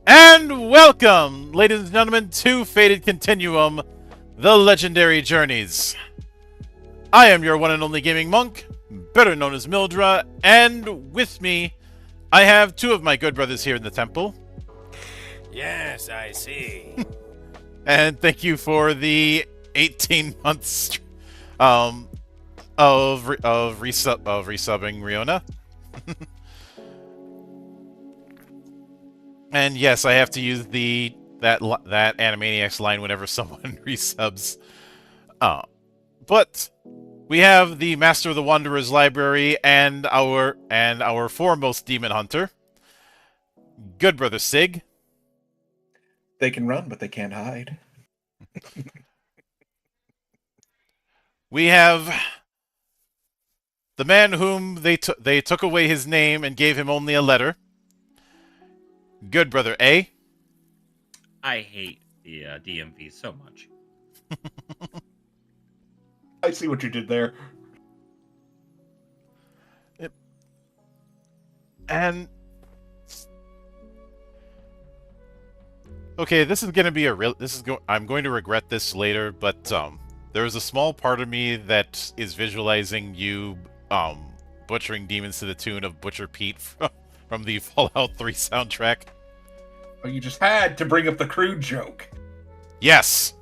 And welcome, ladies and gentlemen, to Fated Continuum, the Legendary Journeys. I am your one and only gaming monk, better known as Mildra, and with me, I have two of my good brothers here in the temple. Yes, I see. And thank you for the 18 months of resubbing Riona. And yes, I have to use that Animaniacs line whenever someone resubs. But we have the Master of the Wanderer's Library and our foremost demon hunter, good brother Sig. They can run, but they can't hide. We have the man whom they took away his name and gave him only a letter, good brother A. I hate the DMV so much. I see what you did there. And okay, this is gonna be I'm going to regret this later, but there is a small part of me that is visualizing you butchering demons to the tune of Butcher Pete from the Fallout 3 soundtrack. Oh, you just had to bring up the crude joke. Yes.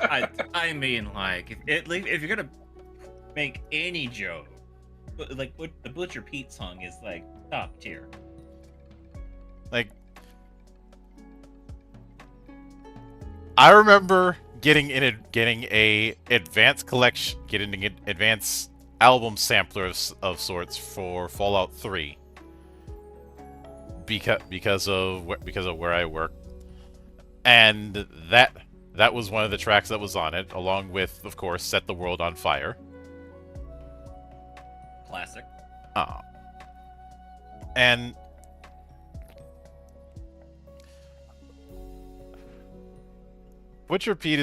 I mean, like, if you're gonna make any joke, like, what the Butcher Pete song is like top tier. Like, I remember getting a advanced album sampler of sorts for Fallout 3 because of where I work, and that was one of the tracks that was on it, along with, of course, Set the World on Fire. Classic. And Butcher Pete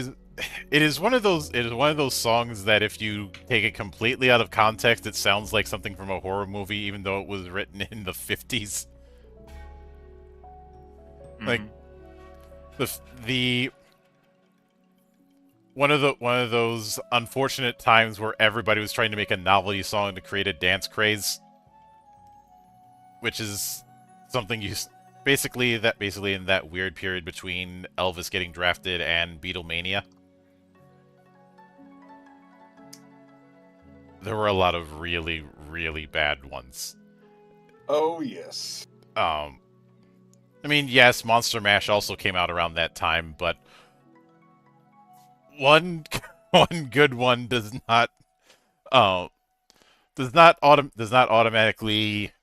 is one of those songs that if you take it completely out of context, it sounds like something from a horror movie, even though it was written in the 50s. Like the one of those unfortunate times where everybody was trying to make a novelty song to create a dance craze, which is something basically in that weird period between Elvis getting drafted and Beatlemania. There were a lot of really, really bad ones. Oh, yes. I mean, yes, Monster Mash also came out around that time, but one good one does not automatically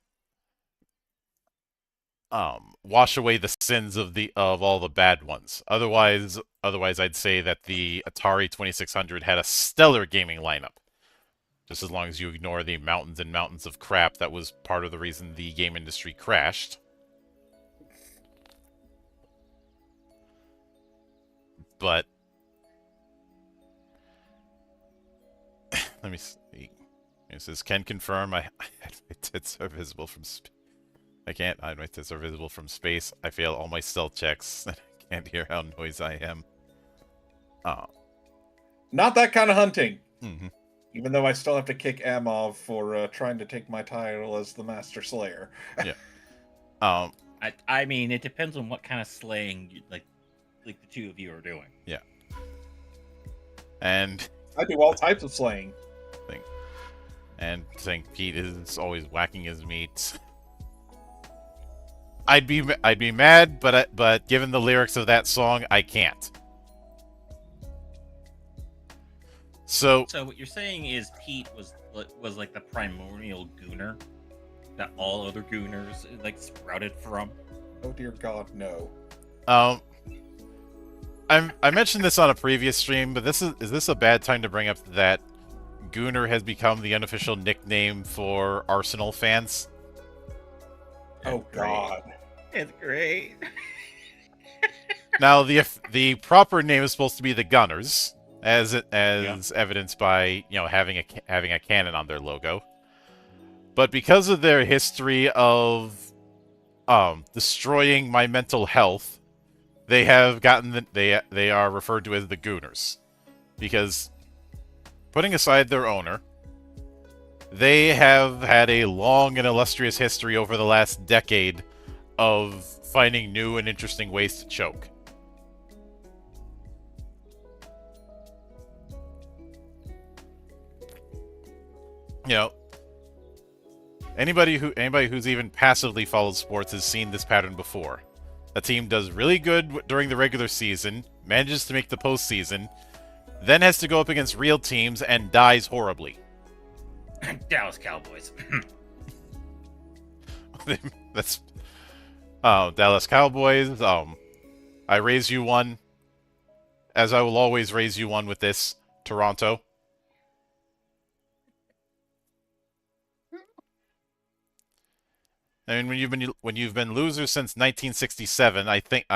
wash away the sins of all the bad ones. Otherwise, I'd say that the Atari 2600 had a stellar gaming lineup. Just as long as you ignore the mountains and mountains of crap that was part of the reason the game industry crashed. But let me see. It says, can confirm I had my tits are visible from space. I can't. My tits are visible from space. I fail all my stealth checks. I can't hear how noisy I am. Oh. Not that kind of hunting. Mm-hmm. Even though I still have to kick Amov for trying to take my title as the Master Slayer. Yeah. I mean, it depends on what kind of slaying like the two of you are doing. Yeah. And I do all types of slaying. And St. Pete is always whacking his meat. I'd be mad, but given the lyrics of that song, I can't. So what you're saying is Pete was like the primordial gooner that all other gooners like sprouted from. Oh dear God, no. I mentioned this on a previous stream, but is this a bad time to bring up that Gooner has become the unofficial nickname for Arsenal fans? Oh God. It's great. Now the proper name is supposed to be the Gunners, as evidenced by having a cannon on their logo. But because of their history of destroying my mental health, they have gotten they are referred to as the Gooners, because putting aside their owner, they have had a long and illustrious history over the last decade of finding new and interesting ways to choke. Anybody who's even passively followed sports has seen this pattern before. A team does really good during the regular season, manages to make the postseason, then has to go up against real teams and dies horribly. Dallas Cowboys. That's Dallas Cowboys. I raise you one, as I will always raise you one with this. Toronto. I mean, when you've been losers since 1967, I think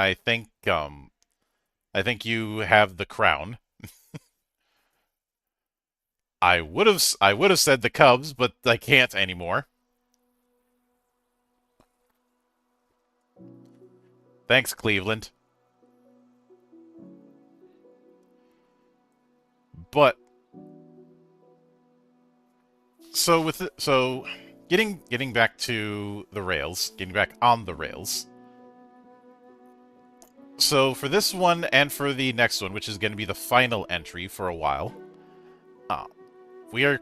you have the crown. I would have said the Cubs, but I can't anymore. Thanks, Cleveland. But getting back to the rails, getting back on the rails. So for this one and for the next one, which is going to be the final entry for a while, we are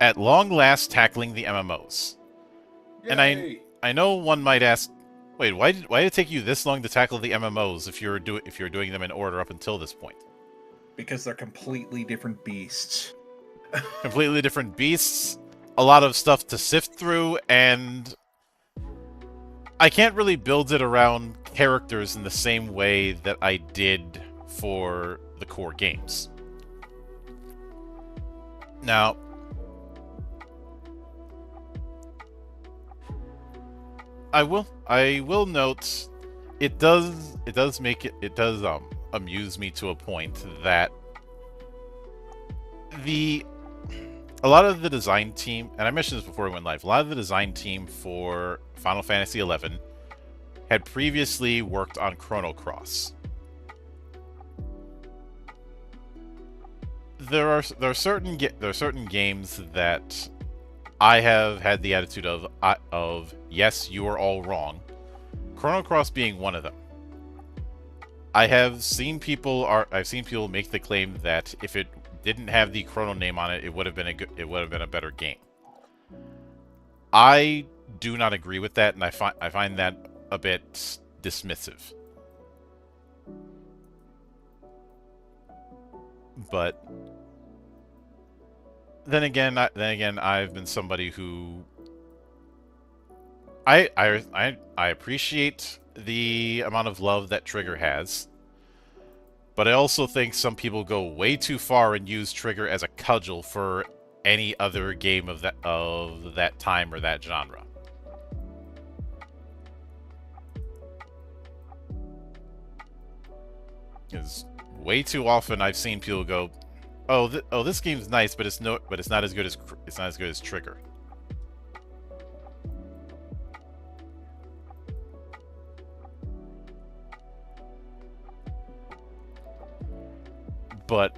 at long last tackling the MMOs. Yay! And I know one might ask, wait, why did it take you this long to tackle the MMOs if you're doing them in order up until this point? Because they're completely different beasts. Completely different beasts, a lot of stuff to sift through, and I can't really build it around characters in the same way that I did for the core games. Now, I will note it does amuse me to a point that a lot of the design team, and I mentioned this before we went live, a lot of the design team for Final Fantasy XI had previously worked on Chrono Cross. There are certain games that I have had the attitude of yes, you are all wrong. Chrono Cross being one of them. I've seen people make the claim that if it didn't have the Chrono name on it, it would have been a better game. I do not agree with that, and I find that a bit dismissive. But then again, I've been somebody who I appreciate the amount of love that Trigger has, but I also think some people go way too far and use Trigger as a cudgel for any other game of that time or that genre. Because way too often I've seen people go, "Oh, this game's nice, but it's not as good as Trigger." But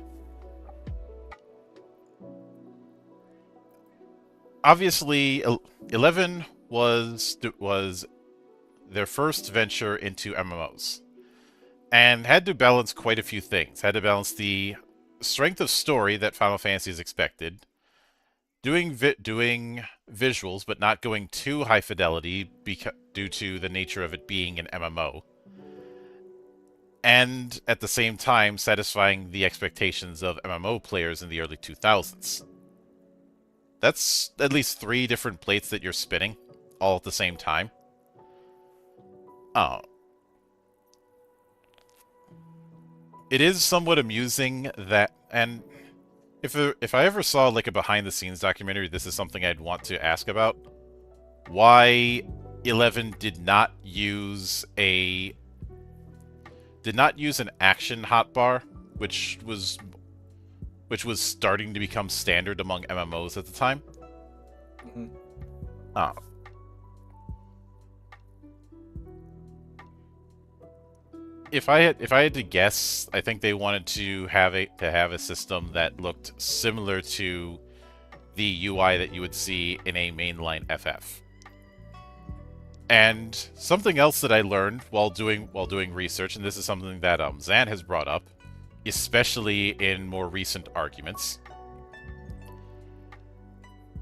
obviously, 11 was their first venture into MMOs, and had to balance quite a few things. Had to balance the strength of story that Final Fantasy is expected, doing visuals but not going too high fidelity due to the nature of it being an MMO, and at the same time satisfying the expectations of MMO players in the early 2000s. That's at least 3 different plates that you're spinning all at the same time. Oh. It is somewhat amusing that, and if I ever saw like a behind the scenes documentary, this is something I'd want to ask about. Why 11 did not use an action hotbar, which was starting to become standard among MMOs at the time. Mhm. If I had to guess, I think they wanted to have a system that looked similar to the UI that you would see in a mainline FF. And something else that I learned while doing research, and this is something that Zan has brought up, especially in more recent arguments.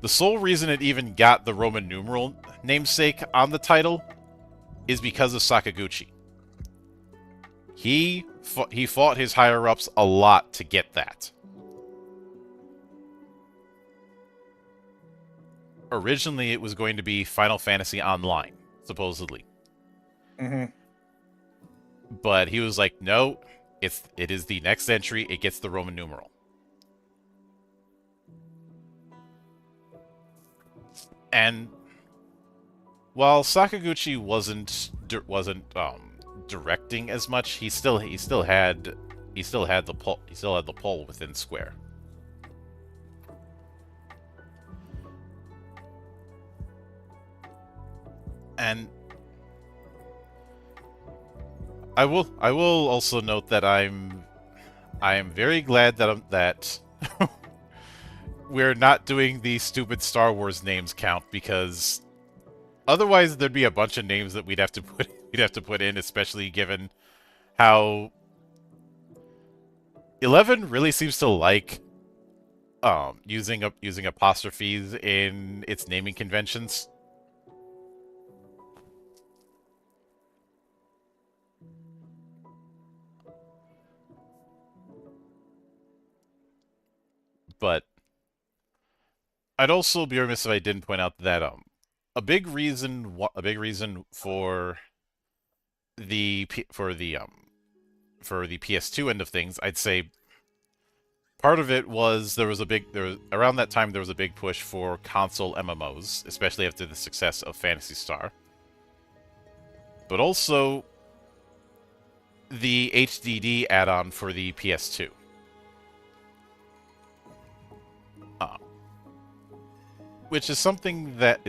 The sole reason it even got the Roman numeral namesake on the title is because of Sakaguchi. He fought his higher-ups a lot to get that. Originally, it was going to be Final Fantasy Online, supposedly. Mm-hmm. But he was like, no, it is the next entry, it gets the Roman numeral. And while Sakaguchi wasn't directing as much, he still had the pull within Square. And I will also note that I am very glad that we're not doing the stupid Star Wars names count, because otherwise there'd be a bunch of names that we'd have to put in, especially given how 11 really seems to like using apostrophes in its naming conventions. But I'd also be remiss if I didn't point out that a big reason for the PS2 end of things, I'd say part of it was around that time there was a big push for console MMOs, especially after the success of Phantasy Star. But also the HDD add-on for the PS2. Which is something that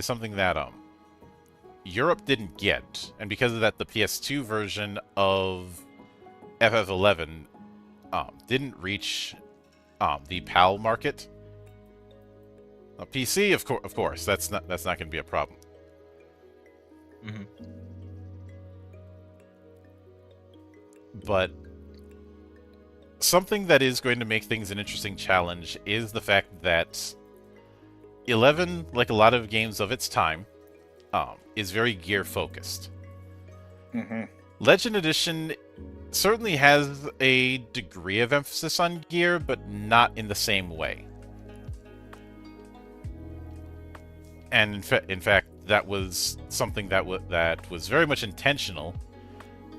Europe didn't get, and because of that, the PS2 version of FF11 didn't reach the PAL market. PC, of course, that's not going to be a problem. Mm-hmm. But something that is going to make things an interesting challenge is the fact that 11, like a lot of games of its time, is very gear-focused. Mm-hmm. Legend Edition certainly has a degree of emphasis on gear, but not in the same way. And in fact, that was something that was very much intentional,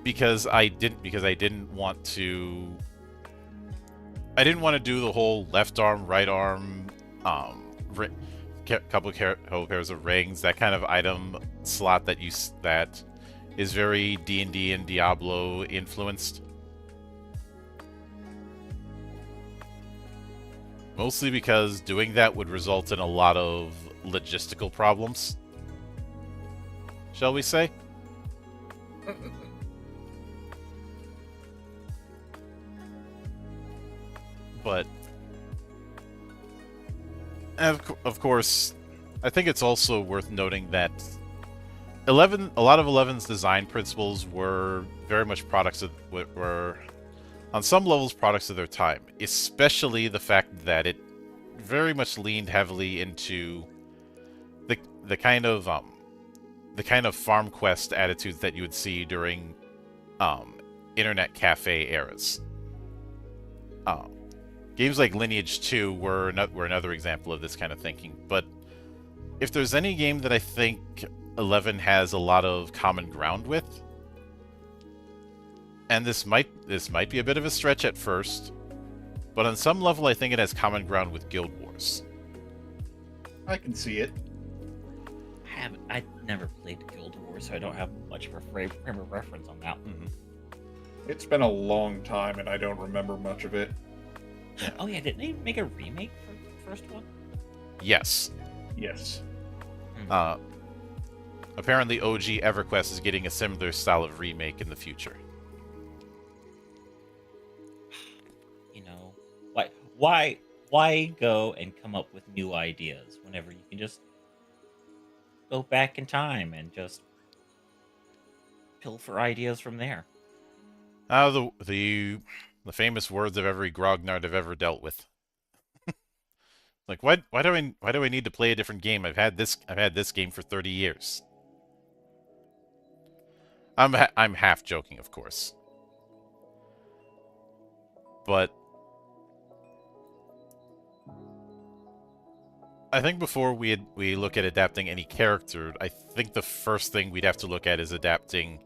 because I didn't want to do the whole left arm, right arm, couple pairs of rings, that kind of item slot that is very D&D and Diablo influenced. Mostly because doing that would result in a lot of logistical problems, shall we say? But of course, I think it's also worth noting that a lot of 11's design principles were very much products of were on some levels products of their time, especially the fact that it very much leaned heavily into the kind of farm quest attitudes that you would see during internet cafe eras. Games like Lineage 2 were another example of this kind of thinking. But if there's any game that I think 11 has a lot of common ground with, and this might be a bit of a stretch at first, but on some level I think it has common ground with Guild Wars. I can see it. I never played Guild Wars, so I don't have much of a frame of reference on that one. It's been a long time, and I don't remember much of it. Oh yeah, didn't they make a remake for the first one? Yes. Yes. Apparently OG EverQuest is getting a similar style of remake in the future. You know, why go and come up with new ideas whenever you can just go back in time and just pilfer ideas from there? The famous words of every grognard I've ever dealt with. Like, why do I need to play a different game? I've had this game for 30 years. I'm half joking, of course. But I think before we look at adapting any character, I think the first thing we'd have to look at is adapting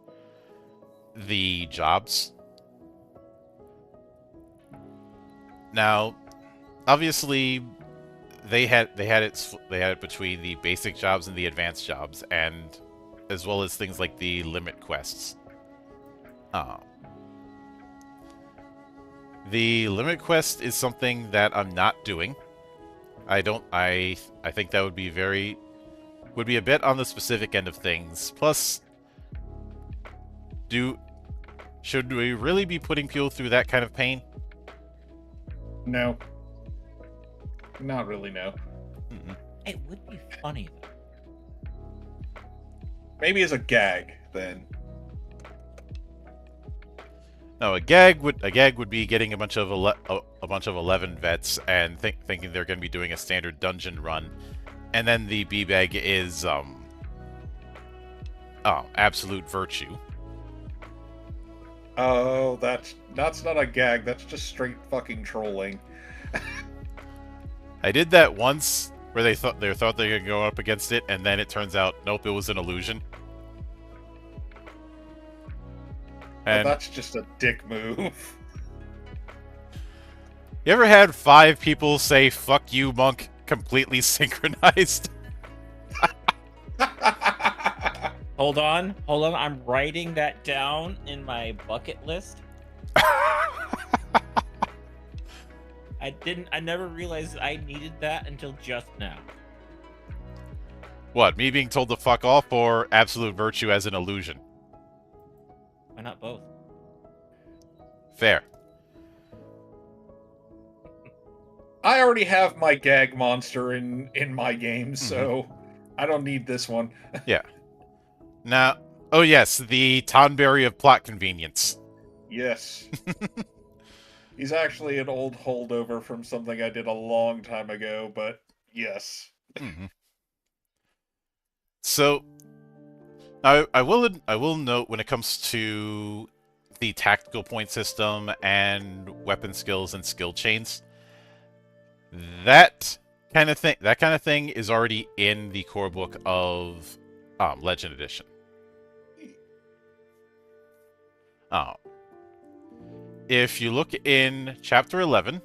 the jobs. Now, obviously, they had it between the basic jobs and the advanced jobs, and as well as things like the limit quests. The limit quest is something that I'm not doing. I think that would be a bit on the specific end of things. Plus, should we really be putting people through that kind of pain? No. Not really, no. It would be funny though. Maybe as a gag, then. No, a gag would be getting a bunch of 11 vets and thinking they're going to be doing a standard dungeon run, and then the B-bag is absolute virtue. Oh, that's not a gag. That's just straight fucking trolling. I did that once where they thought they were going to go up against it, and then it turns out nope, it was an illusion. And that's just a dick move. You ever had 5 people say "fuck you, monk" completely synchronized? Hold on. I'm writing that down in my bucket list. I never realized I needed that until just now. What, me being told to fuck off, or absolute virtue as an illusion? Why not both? Fair. I already have my gag monster in my game, so I don't need this one. Yeah. Now, oh yes, the Tonberry of plot convenience. Yes. He's actually an old holdover from something I did a long time ago, but yes. So, I will note when it comes to the tactical point system and weapon skills and skill chains, that kind of thing is already in the core book of Legend Edition. If you look in Chapter 11,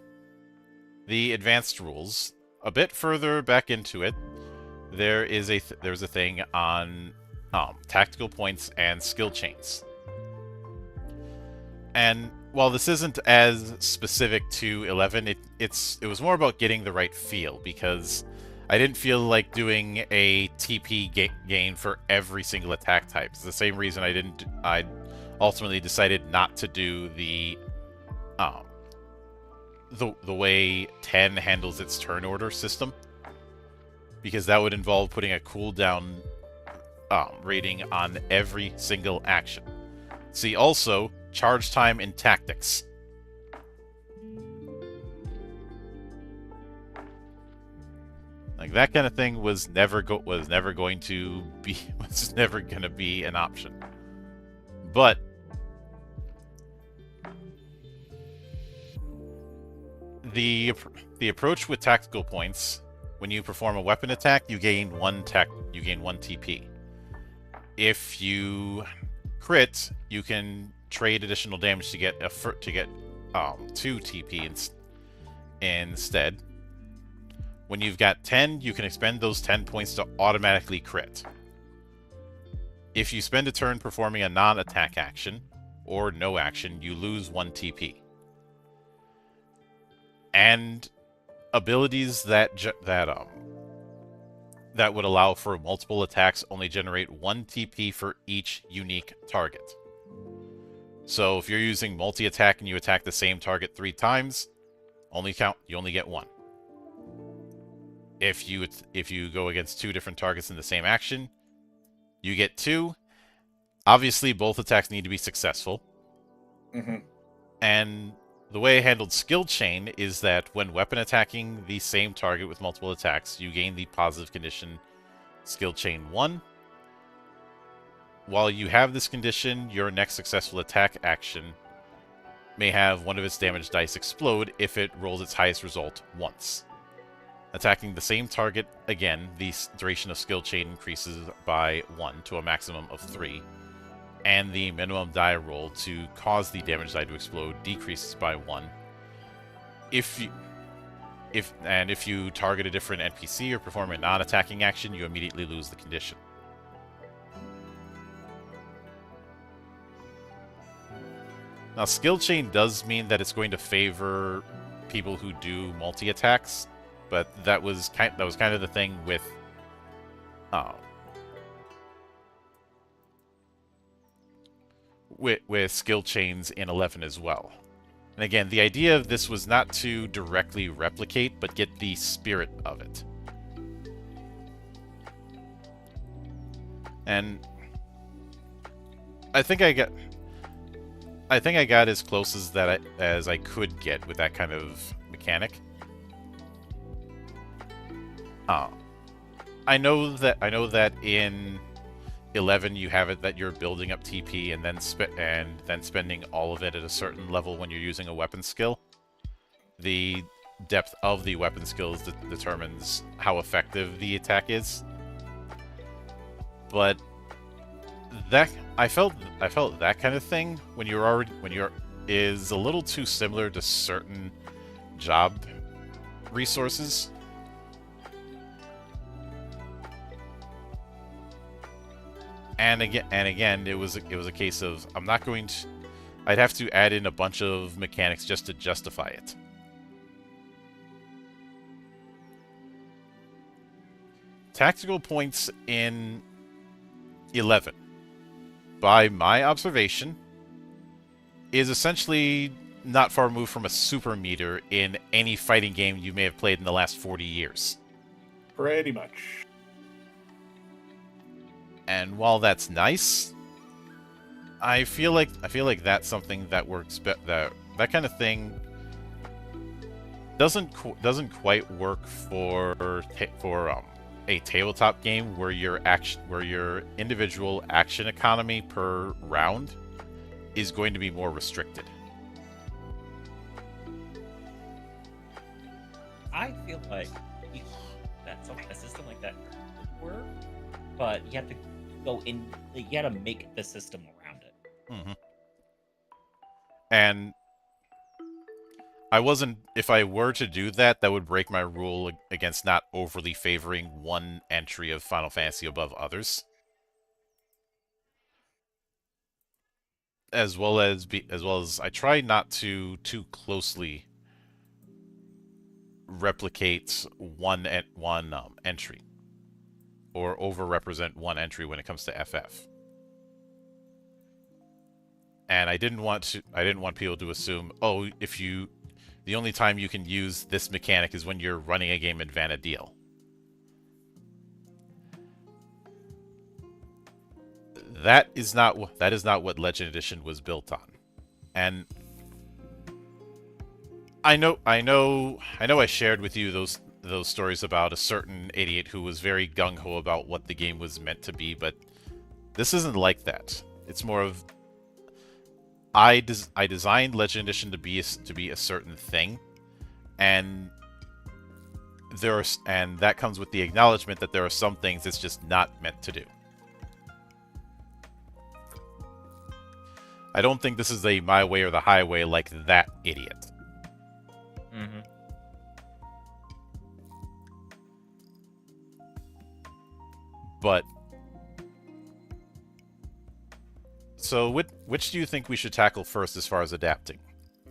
the advanced rules, a bit further back into it, there's a thing on tactical points and skill chains. And while this isn't as specific to 11, it was more about getting the right feel, because I didn't feel like doing a TP gain for every single attack type. It's the same reason I ultimately decided not to do the the way 10 handles its turn order system, because that would involve putting a cooldown rating on every single action. See also charge time in tactics. Like that kind of thing was never going to be an option. But the approach with tactical points, when you perform a weapon attack, you gain one TP. If you crit, you can trade additional damage to get 2 TP instead. When you've got 10, you can expend those 10 points to automatically crit. If you spend a turn performing a non-attack action, or no action, you lose 1 TP. And abilities that would allow for multiple attacks only generate 1 TP for each unique target. So if you're using multi-attack and you attack the same target 3 times, you only get 1. If you go against 2 different targets in the same action, you get 2. Obviously, both attacks need to be successful. Mm-hmm. And the way I handled skill chain is that when weapon attacking the same target with multiple attacks, you gain the positive condition skill chain 1. While you have this condition, your next successful attack action may have one of its damage dice explode if it rolls its highest result once. Attacking the same target again, the duration of skill chain increases by 1 to a maximum of 3, and the minimum die roll to cause the damage die to explode decreases by 1. If you target a different NPC or perform a non-attacking action, you immediately lose the condition. Now, skill chain does mean that it's going to favor people who do multi-attacks, but that was kind of the thing with skill chains in 11 as well. And again, the idea of this was not to directly replicate, but get the spirit of it. And I think I got as close as I could get with that kind of mechanic. I know that in 11 you have it that you're building up TP and then spending all of it at a certain level when you're using a weapon skill. The depth of the weapon skills determines how effective the attack is. But that I felt that kind of thing is a little too similar to certain job resources. And again, it was a case of I'd have to add in a bunch of mechanics just to justify it. Tactical points in 11, by my observation, is essentially not far removed from a super meter in any fighting game you may have played in the last 40 years. Pretty much. And while that's nice, I feel like that's something that works. That kind of thing doesn't quite work for a tabletop game where your individual action economy per round is going to be more restricted. I feel like a system like that would work, but you have to go in. You got to make the system around it. Mm-hmm. And if I were to do that, that would break my rule against not overly favoring one entry of Final Fantasy above others. As well as I try not to too closely replicate one entry or overrepresent one entry when it comes to FF. And I didn't want people to assume, oh, if you the only time you can use this mechanic is when you're running a game in Vana'diel. That is not what Legend Edition was built on. And I know I shared with you those stories about a certain idiot who was very gung-ho about what the game was meant to be, but this isn't like that. It's more of I designed Legend Edition to be a certain thing, and that comes with the acknowledgement that there are some things it's just not meant to do. I don't think this is a my way or the highway like that idiot. Mm-hmm. But so which do you think we should tackle first as far as adapting?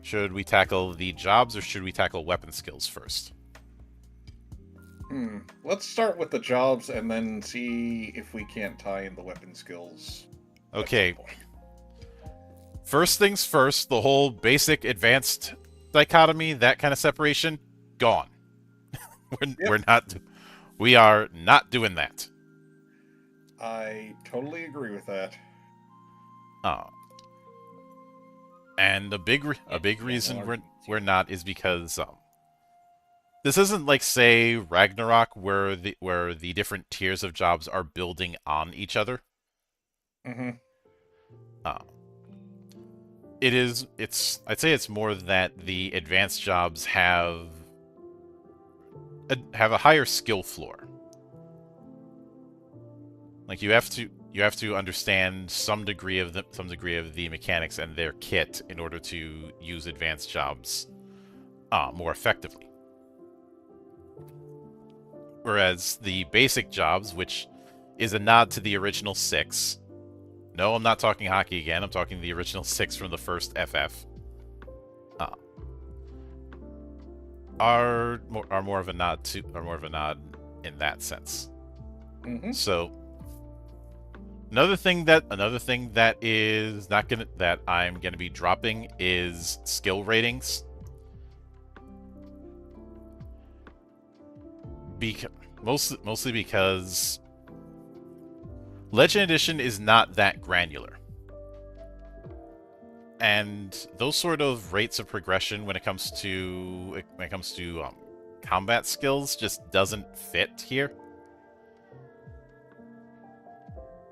Should we tackle the jobs or should we tackle weapon skills first? Let's start with the jobs and then see if we can't tie in the weapon skills. Okay. First things first, the whole basic advanced dichotomy, that kind of separation, gone. We are not doing that. I totally agree with that. And a big reason we're not is because this isn't like, say, Ragnarok, where the different tiers of jobs are building on each other. Mm-hmm. I'd say it's more that the advanced jobs have a higher skill floor. Like you have to understand some degree of the mechanics and their kit in order to use advanced jobs more effectively. Whereas the basic jobs, which is a nod to the original 6. No, I'm not talking hockey again. I'm talking the original 6 from the first FF. Are more of a nod in that sense. Mm-hmm. So another thing that I'm gonna be dropping is skill ratings. Mostly because Legend Edition is not that granular. And those sort of rates of progression when it comes to combat skills just doesn't fit here.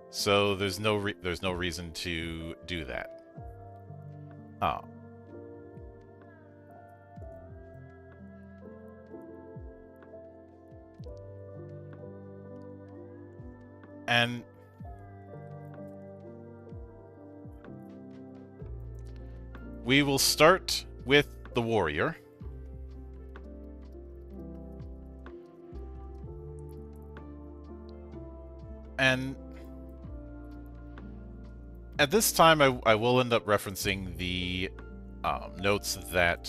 So there's no reason to do that. And we will start with the warrior. And at this time, I will end up referencing the notes that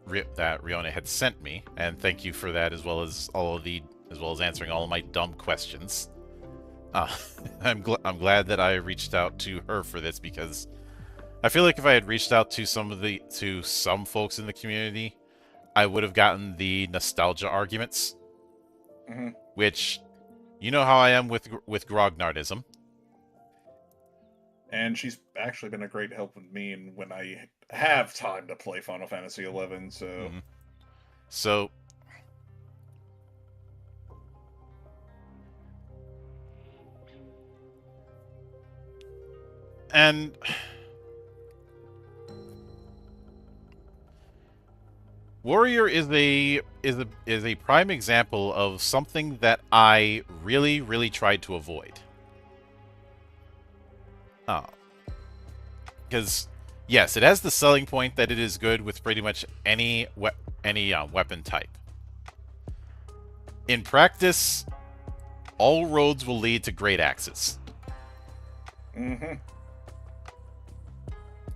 Riona had sent me, and thank you for that, as well as answering all of my dumb questions. I'm glad that I reached out to her for this, because I feel like if I had reached out to some folks in the community, I would have gotten the nostalgia arguments, Mm-hmm. which, you know how I am with grognardism. And she's actually been a great help with me and when I have time to play Final Fantasy XI, so... Mm-hmm. So... And... Warrior is a prime example of something that I really, really tried to avoid. Because yes, it has the selling point that it is good with pretty much any weapon type. In practice, all roads will lead to great axes. Mm-hmm.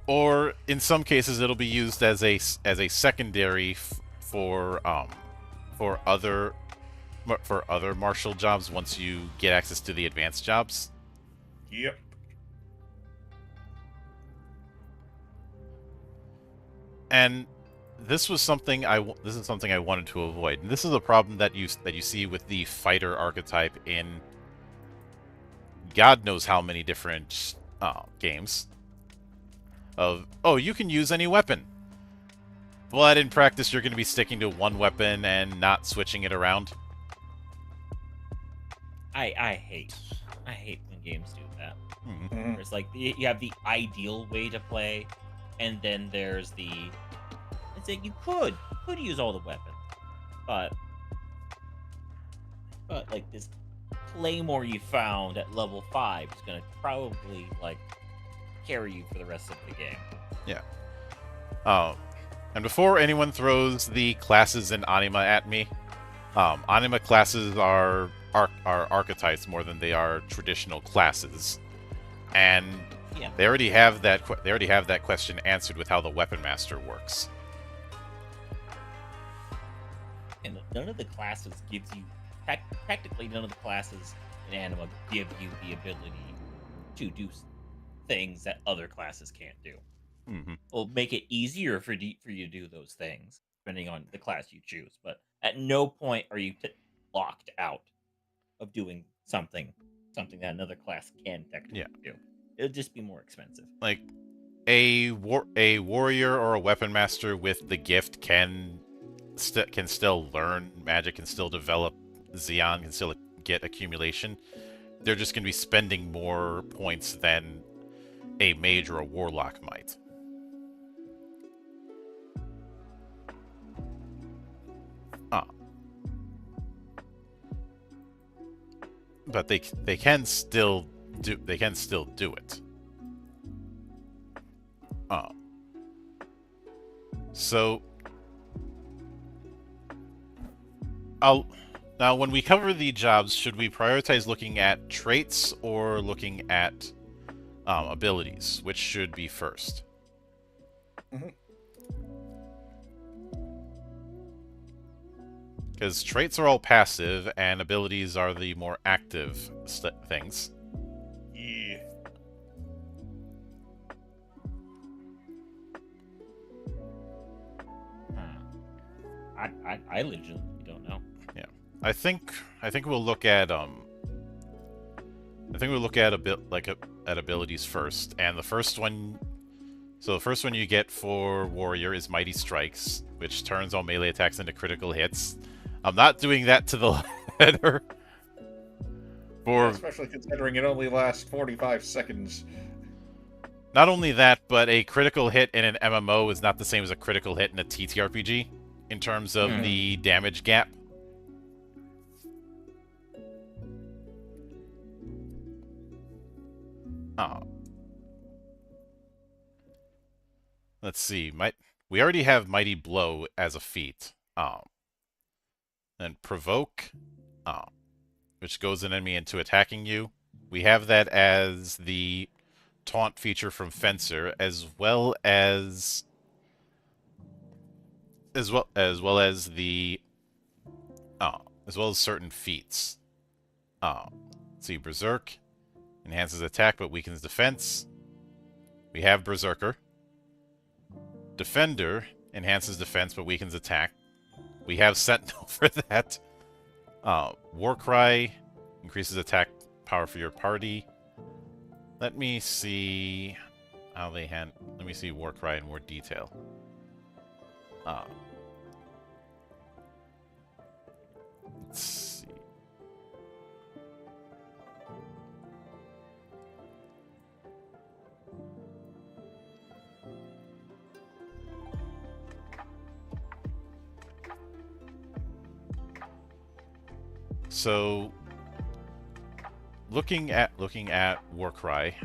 Or in some cases, it'll be used as a secondary for other martial jobs once you get access to the advanced jobs. Yep. And this was something this is something I wanted to avoid. And this is a problem that you see with the fighter archetype in God knows how many different games. Of, oh, you can use any weapon. But in practice, you're going to be sticking to one weapon and not switching it around. I hate when games do that. Mm-hmm. There's like you have the ideal way to play, and then there's the it's like you could use all the weapons, but like this claymore you found at level 5 is gonna probably like carry you for the rest of the game. Yeah. And before anyone throws the classes in Anima at me, Anima classes are archetypes more than they are traditional classes, and Yeah. they already have that question answered with how the Weapon Master works. And none of the classes gives you practically none of the classes in Anima give you the ability to do things that other classes can't do. Mm-hmm. Will make it easier for you to do those things depending on the class you choose, but at no point are you locked out of doing something that another class can technically do. It'll just be more expensive. Like a warrior or a weapon master with the gift can still learn magic, can still develop Xeon, can still get accumulation. They're just going to be spending more points than a mage or a warlock might. But they can still do it. So now when we cover the jobs, should we prioritize looking at traits or looking at abilities? Which should be first? Because traits are all passive, and abilities are the more active things. Yeah. I legitimately don't know. Yeah, I think we'll look at at abilities first, and the first one. So the first one you get for Warrior is Mighty Strikes, which turns all melee attacks into critical hits. I'm not doing that to the header. Especially considering it only lasts 45 seconds. Not only that, but a critical hit in an MMO is not the same as a critical hit in a TTRPG in terms of the damage gap. Let's see. We already have Mighty Blow as a feat. And Provoke, which goes an enemy into attacking you. We have that as the taunt feature from Fencer, as well as certain feats. Let's see, Berserk enhances attack but weakens defense. We have Berserker. Defender enhances defense but weakens attack. We have Sentinel for that. Warcry increases attack power for your party. Let me see how they Let me see Warcry in more detail. Let's see. So, looking at Warcry,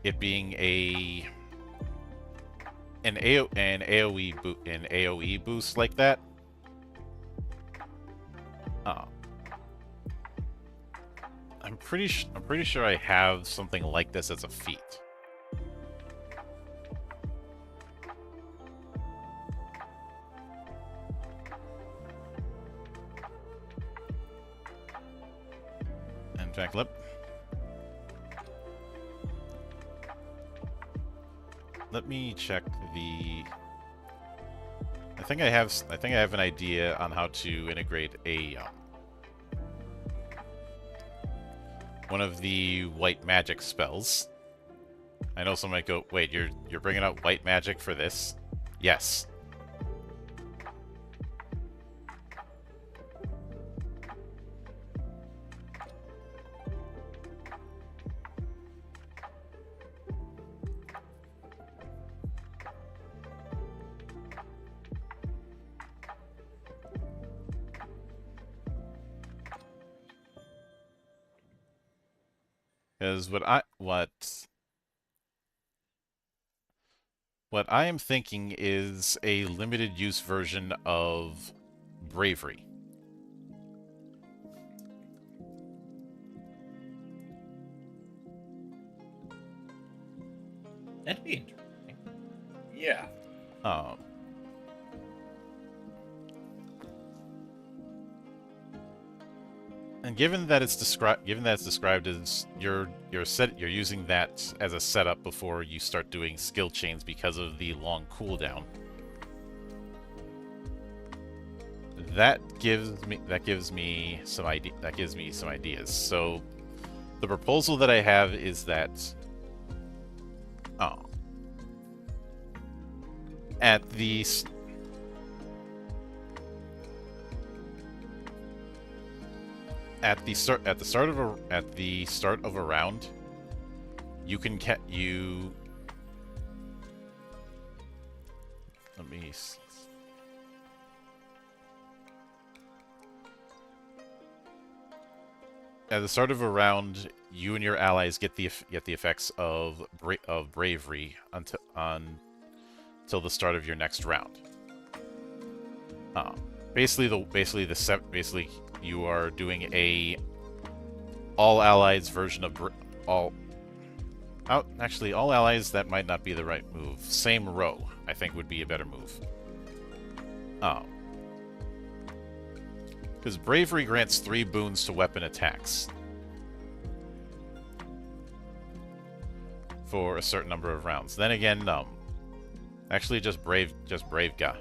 it being an AOE boost like that. I'm pretty sure I have something like this as a feat. In fact, let me check the I think I have an idea on how to integrate a one of the white magic spells. I know someone might go, wait, you're bringing out white magic for this? Yes. Because what I am thinking is a limited use version of bravery. That'd be interesting. Yeah. And given that it's described as you're using that as a setup before you start doing skill chains because of the long cooldown. That gives me some ideas. So the proposal that I have is that at the start of a round, you can let me. At the start of a round, you and your allies get the effects of bravery until the start of your next round. Basically, you are doing a all allies version of all allies. That might not be the right move. Same row, I think, would be a better move. Because bravery grants 3 boons to weapon attacks for a certain number of rounds. Then again, actually just brave guy.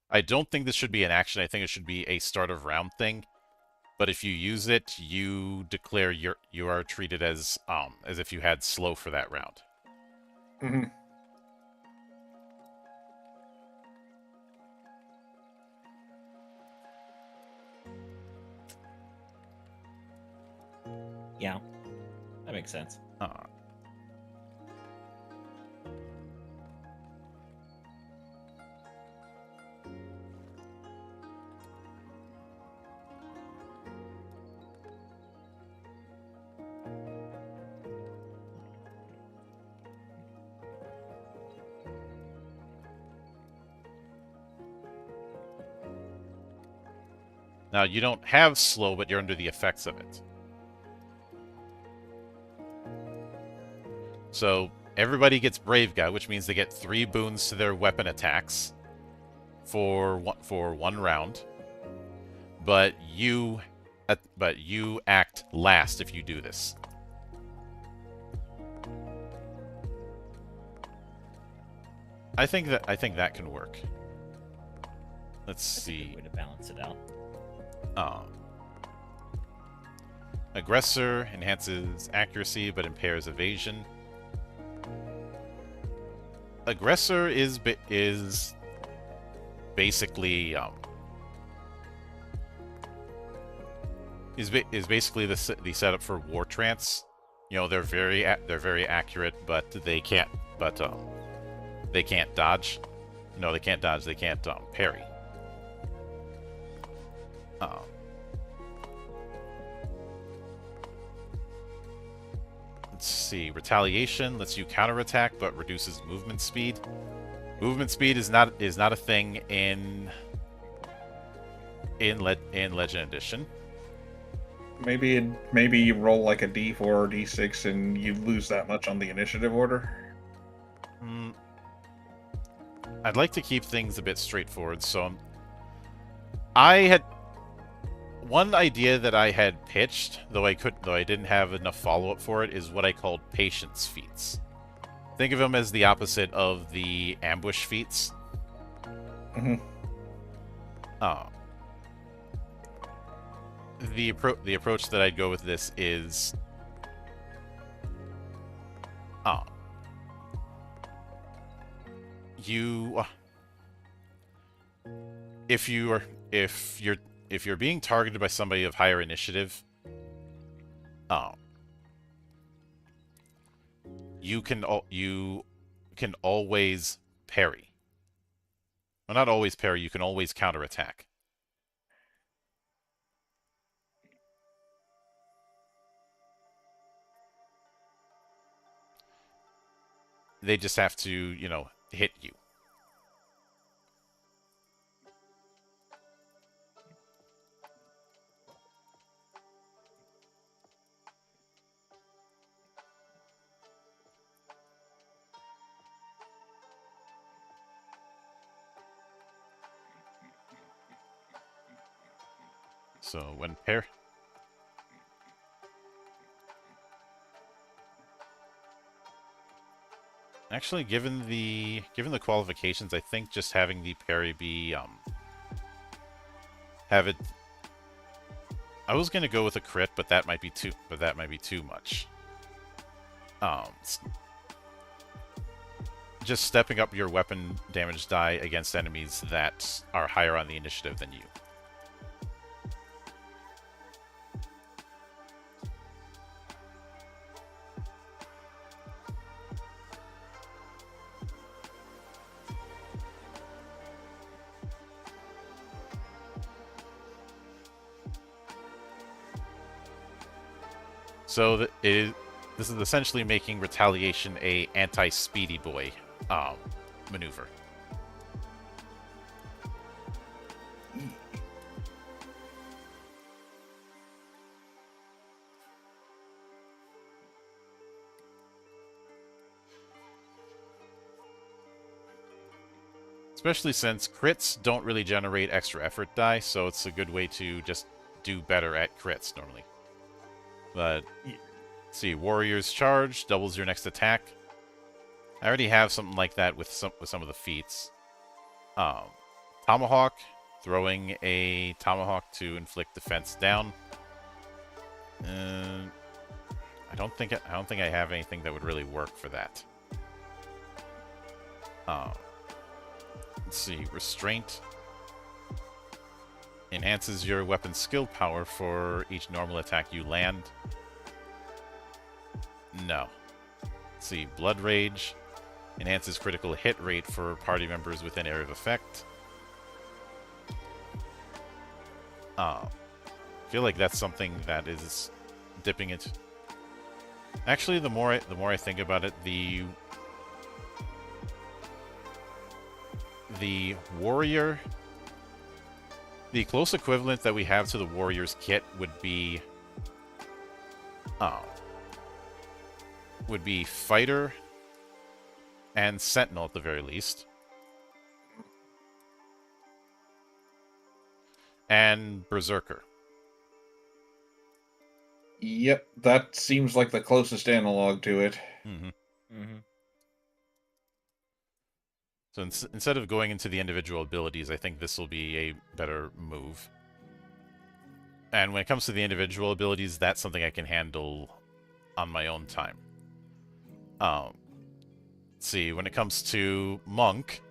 I don't think this should be an action. I think it should be a start of round thing. But if you use it, you declare you are treated as if you had slow for that round. Mm-hmm. Yeah, that makes sense. Now, you don't have slow, but you're under the effects of it. So, everybody gets Brave Guy, which means they get 3 boons to their weapon attacks for one round. But you act last if you do this. I think that can work. Let's see. That's a good way to balance it out. Aggressor enhances accuracy but impairs evasion. Aggressor is basically is basically the setup for war trance. You know, they're very accurate, but they can't dodge. No, they can't dodge. They can't parry. Let's see. Retaliation lets you counterattack, but reduces movement speed. Movement speed is not a thing in Legend Edition. Maybe you roll like a D4 or D6 and you lose that much on the initiative order. I'd like to keep things a bit straightforward, so I had one idea that I had pitched, though I didn't have enough follow-up for it, is what I called patience feats. Think of them as the opposite of the ambush feats. Mm-hmm. The approach that I'd go with this is, you, if you're being targeted by somebody of higher initiative, you can always parry. Well, not always parry. You can always counterattack. They just have to, hit you. So when actually, given the qualifications, I think just having the parry be have it. I was gonna go with a crit, but that might be too much. Just stepping up your weapon damage die against enemies that are higher on the initiative than you. So this is essentially making retaliation a anti-speedy boy maneuver. Especially since crits don't really generate extra effort die, so it's a good way to just do better at crits normally. But let's see, Warrior's Charge doubles your next attack. I already have something like that with some of the feats. Tomahawk, throwing a tomahawk to inflict defense down. I don't think I have anything that would really work for that. Let's see, Restraint enhances your weapon skill power for each normal attack you land. No. Let's see, Blood Rage enhances critical hit rate for party members within area of effect. I feel like that's something that is dipping into. Actually, the more I think about it, the warrior, the close equivalent that we have to the warrior's kit would be fighter and sentinel at the very least, and berserker. Yep, that seems like the closest analog to it. Mm-hmm. Mm-hmm. So instead of going into the individual abilities, I think this will be a better move. And when it comes to the individual abilities, that's something I can handle on my own time. Let's see, when it comes to Monk,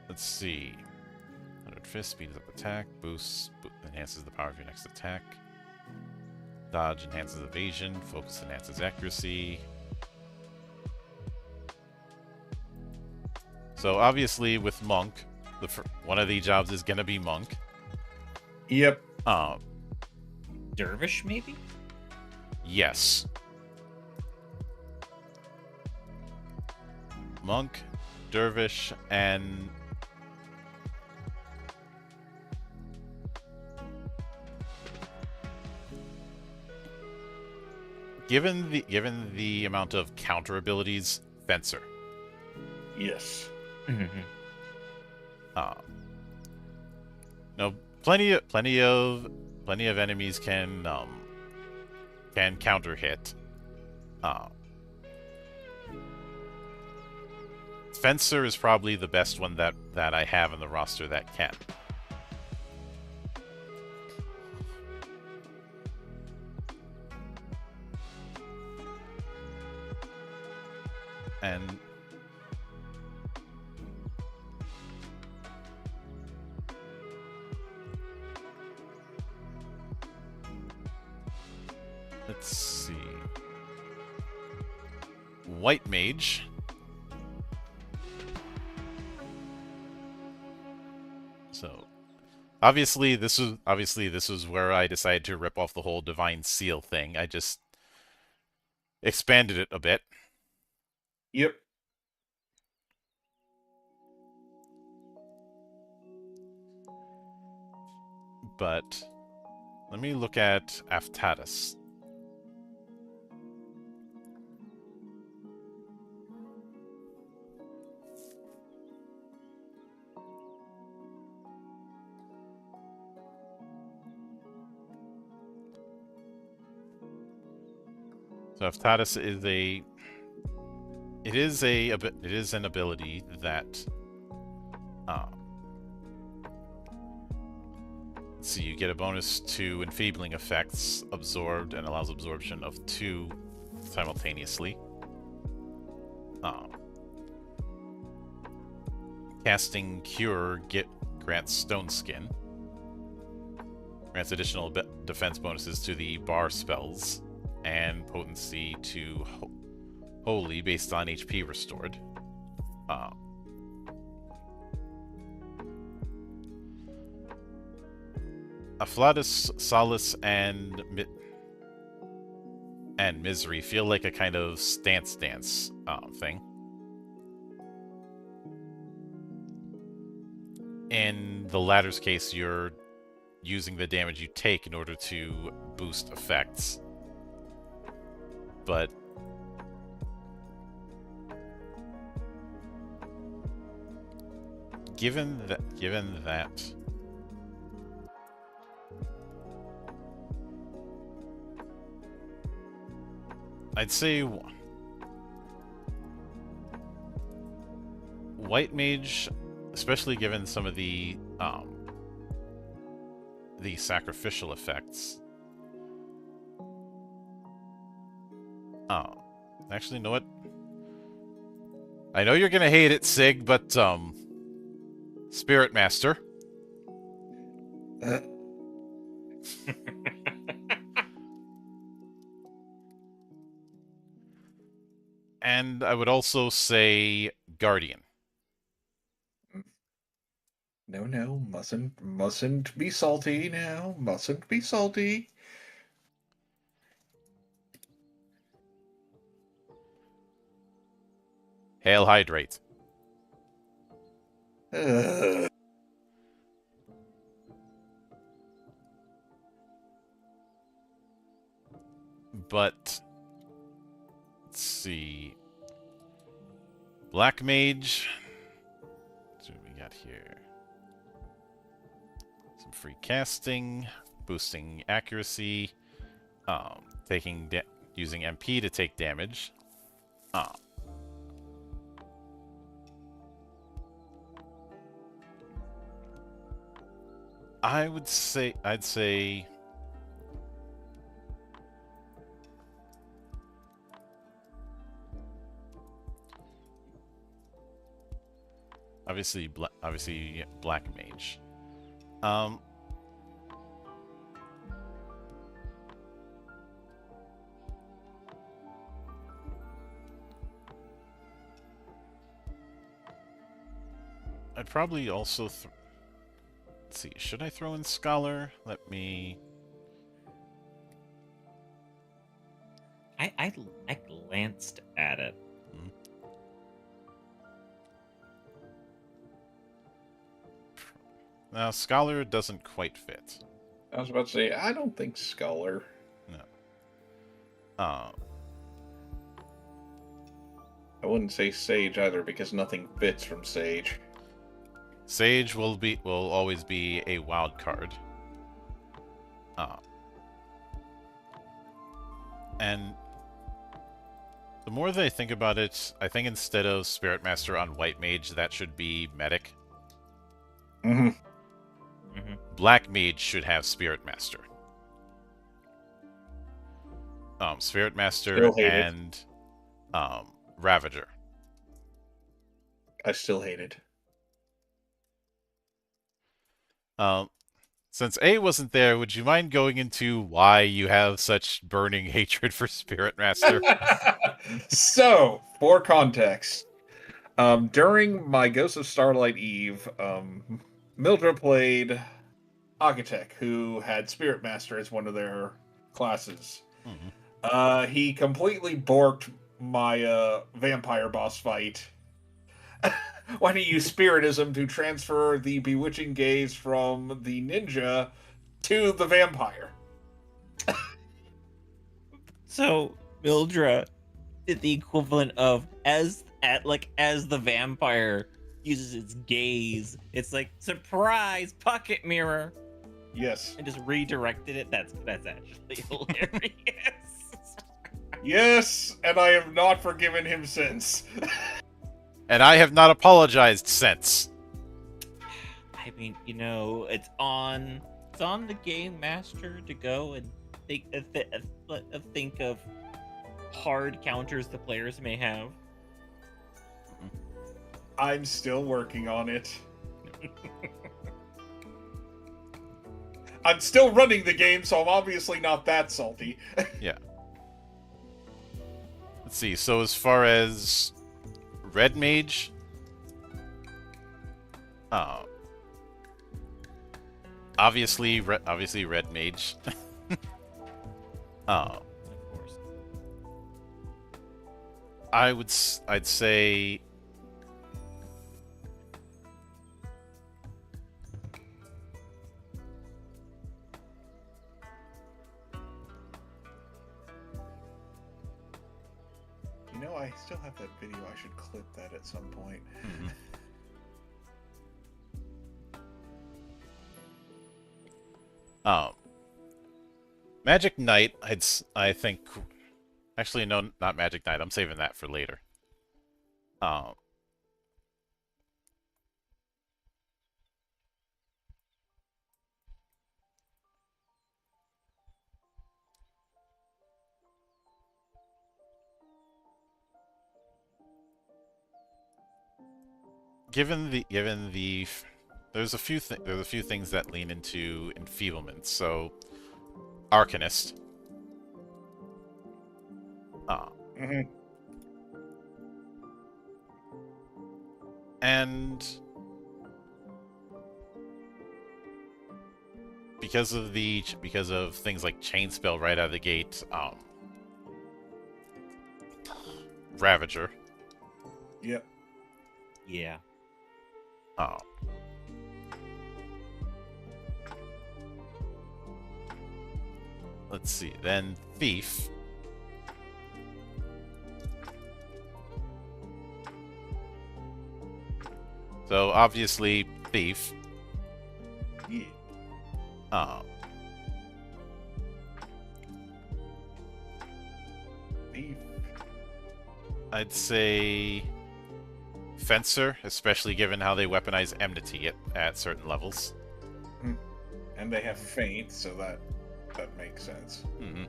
let's see. 100 Fist speeds up attack, enhances the power of your next attack. Dodge enhances evasion, focus enhances accuracy. So obviously with Monk, one of the jobs is gonna be Monk. Yep. Dervish, maybe? Yes. Monk, Dervish, and given the amount of counter abilities, Fencer. Yes. Mhm. No, plenty of enemies can counter hit. Fencer is probably the best one that I have in the roster that can. And let's see. White Mage. So obviously this was where I decided to rip off the whole Divine Seal thing. I just expanded it a bit. Yep. But let me look at Aftatus. So Aftatus is it is an ability that so you get a bonus to enfeebling effects absorbed and allows absorption of 2 simultaneously. Casting Cure grants Stone Skin. Grants additional defense bonuses to the bar spells and potency to Holy based on HP restored. Afflatus, Solace, and Misery feel like a kind of stance dance thing. In the latter's case, you're using the damage you take in order to boost effects. But given that I'd say White Mage, especially given some of the sacrificial effects. Actually, you know what? I know you're gonna hate it, Sig, but Spirit Master. And I would also say Guardian. No, mustn't be salty now. Mustn't be salty. Hail Hydrate. But let's see. Black Mage. What do we got here? Some free casting, boosting accuracy, using MP to take damage. I'd say obviously Black Mage. I'd probably also let's see, should I throw in Scholar? Let me... I glanced at it. Now, Scholar doesn't quite fit. I was about to say, I don't think Scholar. No. I wouldn't say Sage either because nothing fits from Sage. Sage will always be a wild card. And the more that I think about it, I think instead of Spirit Master on White Mage, that should be Medic. Mm-hmm. Black Mage should have Spirit Master. Spirit Master Still hate it. and Ravager. I still hate it. Since A wasn't there, would you mind going into why you have such burning hatred for Spirit Master? So, for context, during my Ghost of Starlight Eve, Mildred played Architect, who had Spirit Master as one of their classes. Mm-hmm. He completely borked my vampire boss fight when he used Spiritism to transfer the bewitching gaze from the ninja to the vampire. So Mildra did the equivalent of as the vampire uses its gaze, it's like surprise pocket mirror, Yes. and just redirected it. That's actually hilarious. Yes, and I have not forgiven him since. And I have not apologized since. I mean, it's on the game master to go and think of hard counters the players may have. I'm still working on it. I'm still running the game, so I'm obviously not that salty. Yeah. Let's see. So as far as Red Mage, obviously Red Mage. Of course. I'd say I still have that video. I should clip that at some point. Magic Knight, I think. Actually, no, not Magic Knight. I'm saving that for later. Given the there's a few things that lean into enfeeblement. So, Arcanist. And because of things like Chain Spell right out of the gate, Ravager. Yep. Yeah. Let's see. Then Thief. So obviously Thief. Yeah. Thief. I'd say Fencer, especially given how they weaponize enmity at certain levels. And they have Feint, so that makes sense. Mm-hmm.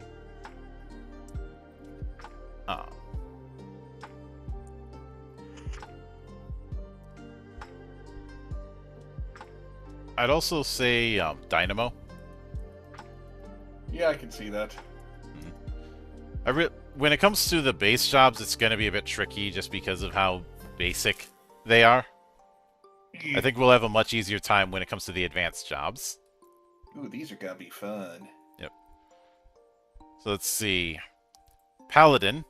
I'd also say Dynamo. Yeah, I can see that. When it comes to the base jobs, it's going to be a bit tricky just because of how basic they are. I think we'll have a much easier time when it comes to the advanced jobs. Ooh, these are gonna be fun. Yep. So let's see. Paladin.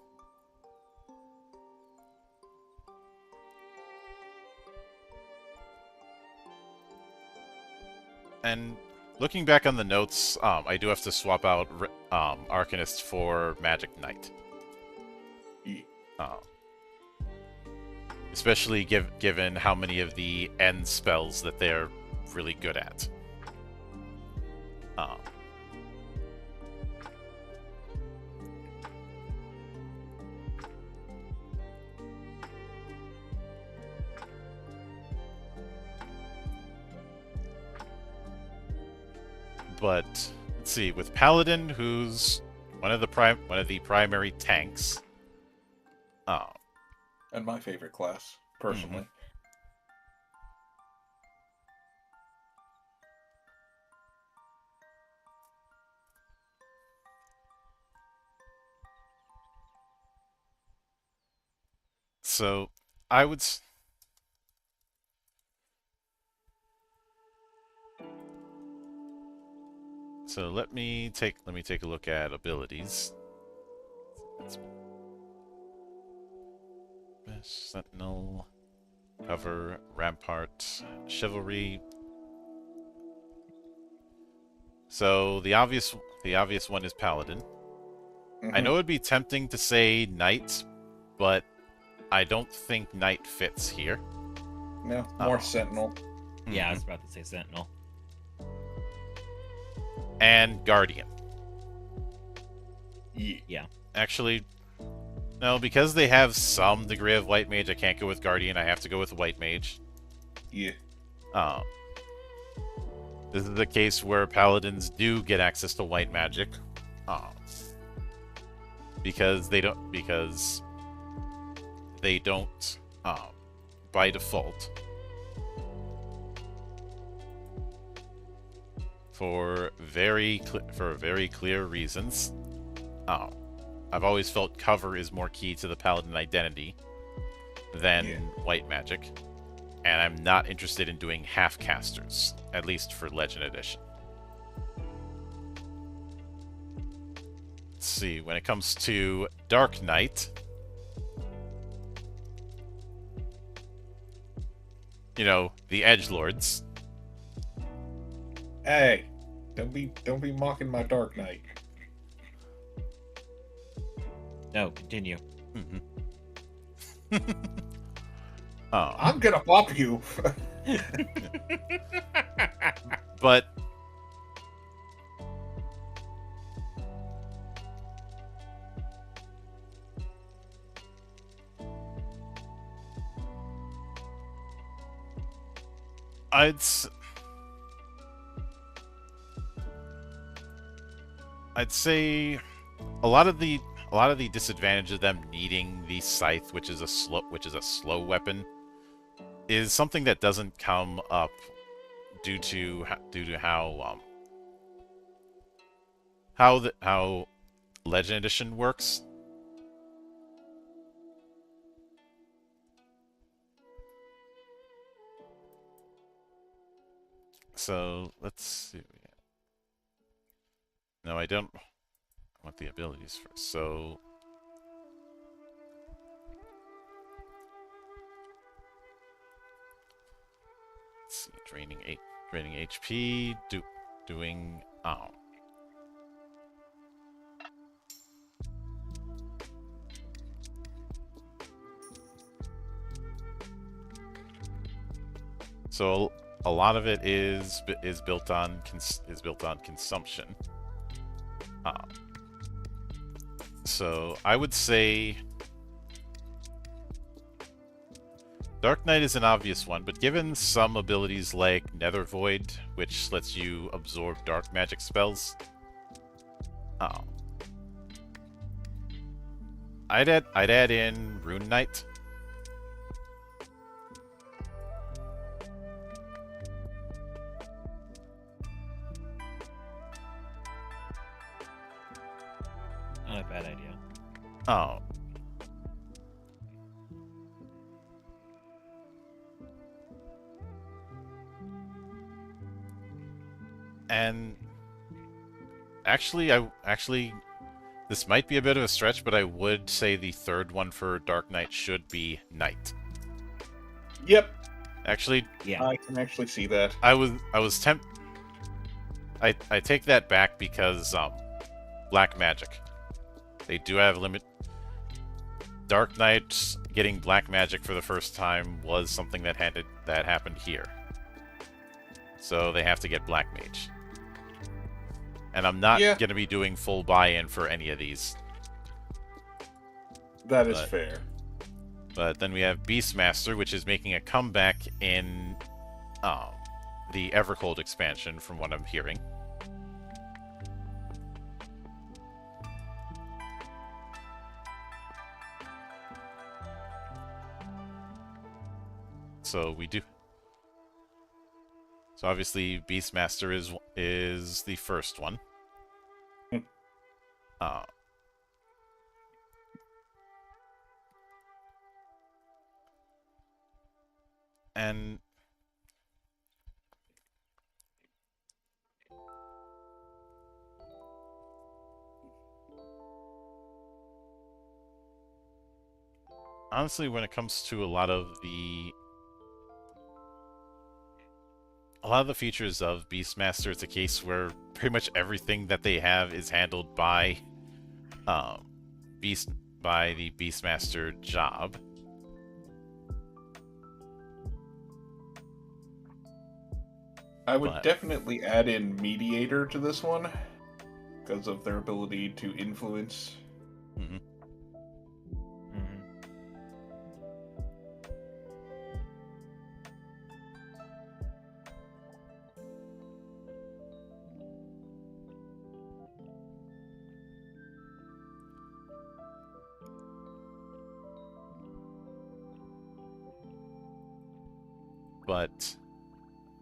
And looking back on the notes, I do have to swap out Arcanist for Magic Knight. Yeah. especially given how many of the end spells that they're really good at. Uh, but let's see, with Paladin, who's one of the primary tanks. And my favorite class, personally. So I would. So let me take a look at abilities. Sentinel, Cover, Rampart, Chivalry. So the obvious one is Paladin. I know it'd be tempting to say Knight, but I don't think Knight fits here. No, more Sentinel. Yeah, I was about to say Sentinel. And Guardian. Yeah. Actually, no, because they have some degree of White Mage, I can't go with Guardian. I have to go with White Mage. Yeah. This is the case where Paladins do get access to White Magic. Because they don't by default. For very clear reasons. I've always felt cover is more key to the Paladin identity than White Magic, and I'm not interested in doing half casters, at least for Legend Edition. Let's see, when it comes to Dark Knight, you know, the Edgelords. Hey, don't be mocking my Dark Knight. No, continue. I'm gonna bop you. But I'd say a lot of the disadvantage of them needing the scythe, which is a slow weapon, is something that doesn't come up due to how Legend Edition works. So let's see. No, I don't. I want the abilities first. So let's see. Draining HP. Doing. So a lot of it is built on consumption. So I would say Dark Knight is an obvious one, but given some abilities like Nether Void, which lets you absorb dark magic spells, I'd add in Rune Knight. Not a bad idea. And actually, this might be a bit of a stretch, but I would say the third one for Dark Knight should be Knight. Yep. Actually, Yeah. I can actually see that. I take that back because Black Magic. They do have limit. Dark Knight getting black magic for the first time was something that happened here. So they have to get black mage. And I'm not Yeah. going to be doing full buy-in for any of these. That is fair. But then we have Beastmaster, which is making a comeback in the Evercold expansion, from what I'm hearing. So we do. So obviously, Beastmaster is the first one. And honestly, when it comes to a lot of the features of Beastmaster, it's a case where pretty much everything that they have is handled by the Beastmaster job. I would definitely add in Mediator to this one because of their ability to influence. Mm-hmm. But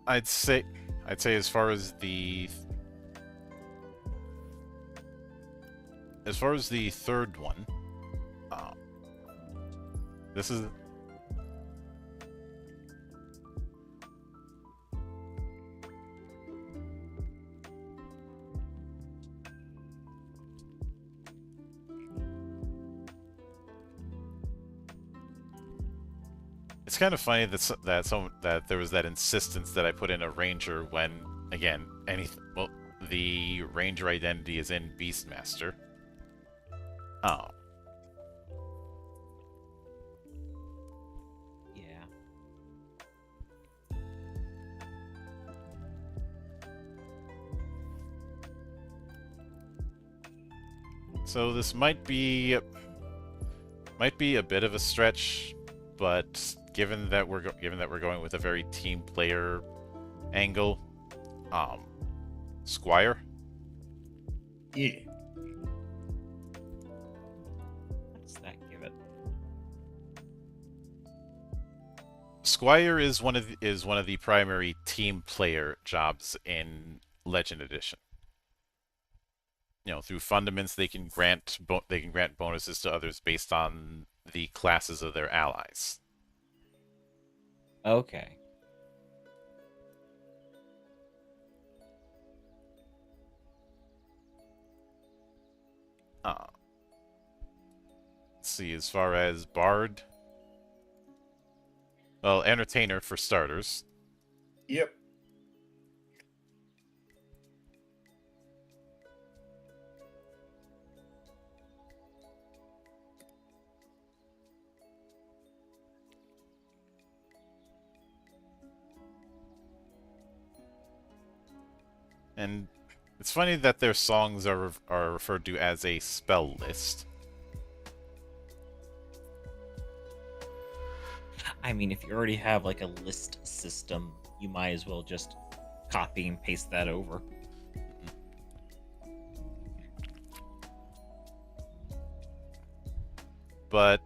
I'd say as far as the third one, this is it's kind of funny that there was that insistence that I put in a ranger when, again, the ranger identity is in Beastmaster. Oh. Yeah. So this might be a bit of a stretch, but given that we're going with a very team player angle, Squire. Yeah. What does that give it? Squire is one of the primary team player jobs in Legend Edition. You know, through fundaments, they can grant bonuses to others based on the classes of their allies. Okay. Let's see, as far as Bard, well, Entertainer for starters. Yep. And it's funny that their songs are referred to as a spell list. I mean, if you already have like a list system, you might as well just copy and paste that over. But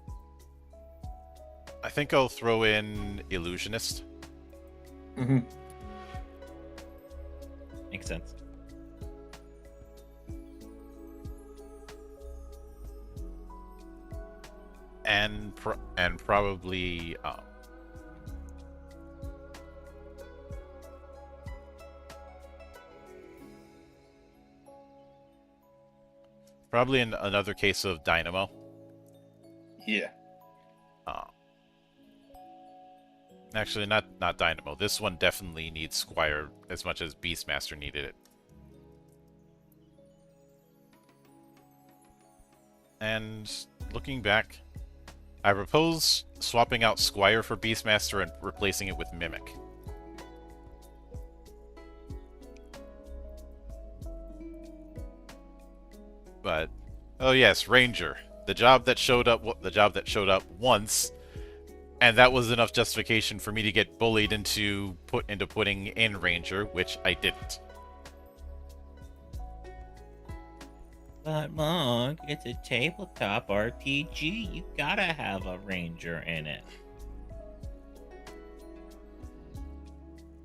I think I'll throw in Illusionist. Mm-hmm. Makes sense. And probably probably in another case of Dynamo. Yeah. Actually, not Dynamo. This one definitely needs Squire as much as Beastmaster needed it. And looking back, I propose swapping out Squire for Beastmaster and replacing it with Mimic. But oh yes, Ranger, the job that showed up, once, and that was enough justification for me to get bullied into putting in Ranger, which I didn't. But Monk, it's a tabletop RPG. You gotta have a ranger in it.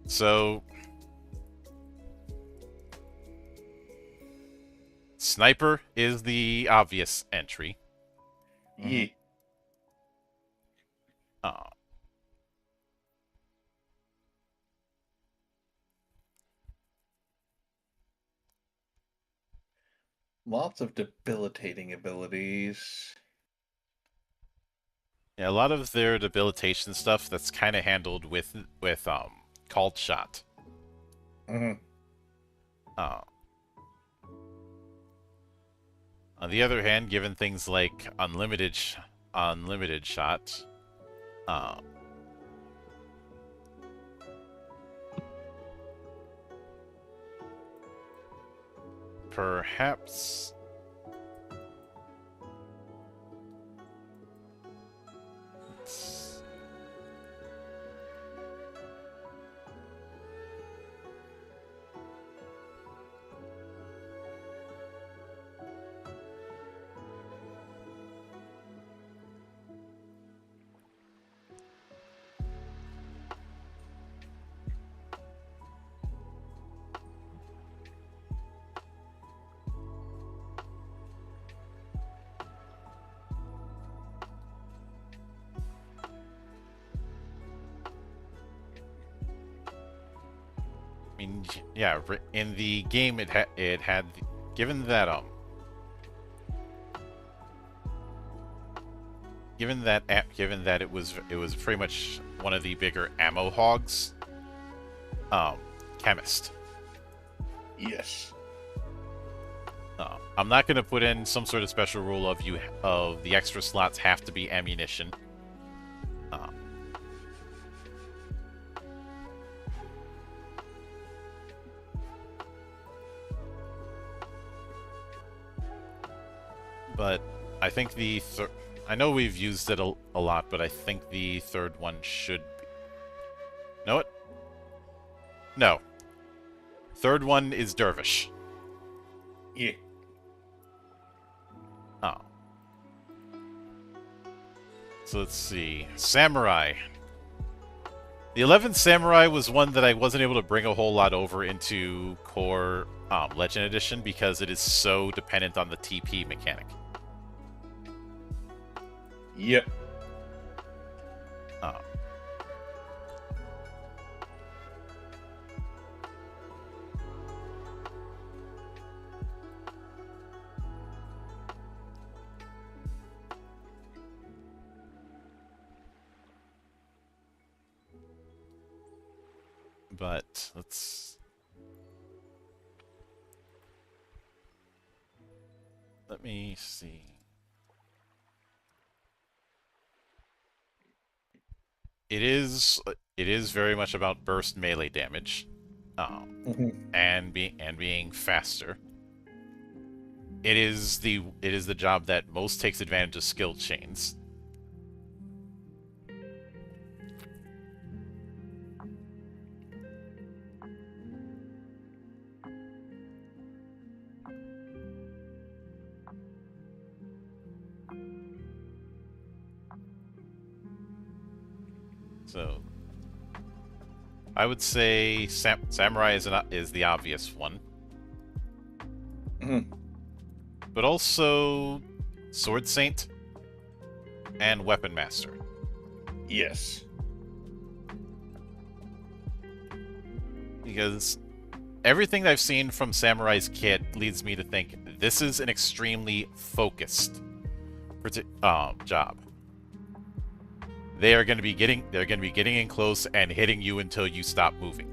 So, Sniper is the obvious entry. Yeah. Uh, Lots of debilitating abilities. yeah, a lot of their debilitation stuff that's kind of handled with called shot. Hmm. Uh, on the other hand, given things like unlimited shot, uh, perhaps I mean, yeah, in the game it had given that given that it was pretty much one of the bigger ammo hogs. Chemist. Yes. I'm not going to put in some sort of special rule of the extra slots have to be ammunition. But I think I know we've used it a lot, but I think the third one should be. Know what? No. Third one is Dervish. Yeah. Oh. So let's see. Samurai. The 11th Samurai was one that I wasn't able to bring a whole lot over into Core Legend Edition because it is so dependent on the TP mechanic. Yep. Oh. But let me see. It is very much about burst melee damage, and being faster. It is the job that most takes advantage of skill chains. So, I would say Samurai is the obvious one. But also Sword Saint and Weapon Master. Yes. Because everything I've seen from Samurai's kit leads me to think this is an extremely focused job. They're going to be getting in close and hitting you until you stop moving.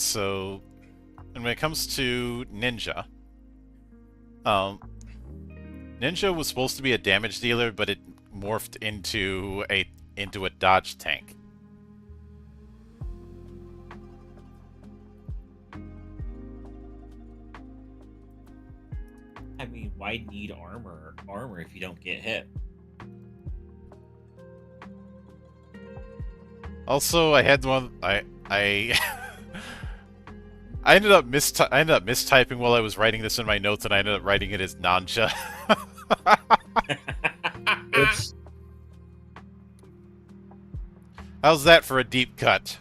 so, and when it comes to Ninja, um, Ninja was supposed to be a damage dealer, but it morphed into a dodge tank. I mean, why need armor if you don't get hit? Also, I had one. I I ended up mistyping while I was writing this in my notes, and I ended up writing it as Nanja. Oops. How's that for a deep cut?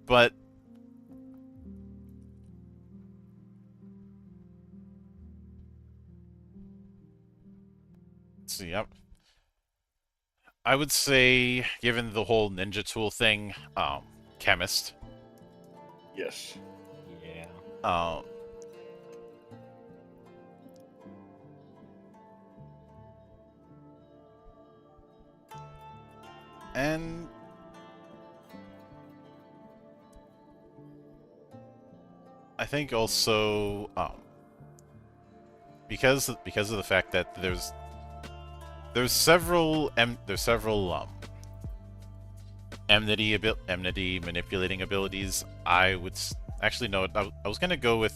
But let's see. I would say, given the whole ninja tool thing, chemist. Yes. Yeah. Um, and I think also because of the fact that there's several enmity manipulating abilities. I would actually no. I was gonna go with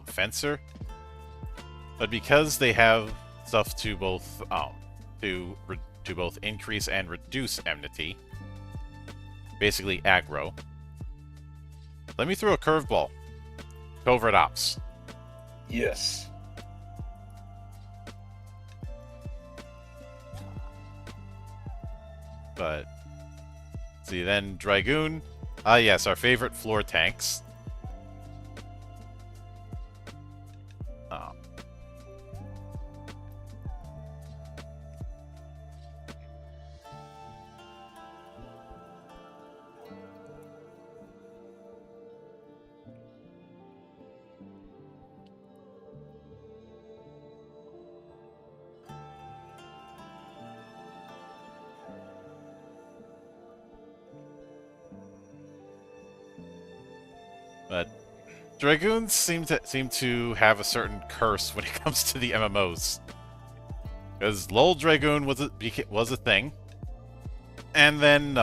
fencer, but because they have stuff to both to both increase and reduce enmity, basically aggro. Let me throw a curveball. Covert ops. Yes. But see, then Dragoon. Ah, yes, our favorite floor tanks. But Dragoons seem to have a certain curse when it comes to the MMOs. Because LoL Dragoon was a thing, and then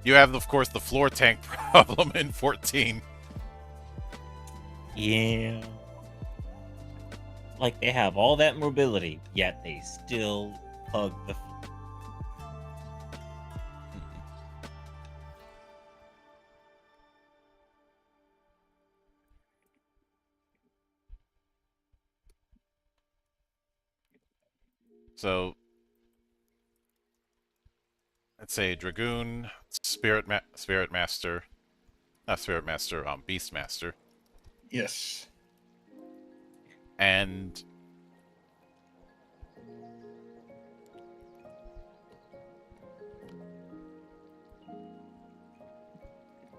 you have of course the floor tank problem in 14. Yeah. Like they have all that mobility, yet they still hug the. So let's say Dragoon, Beastmaster. Yes. And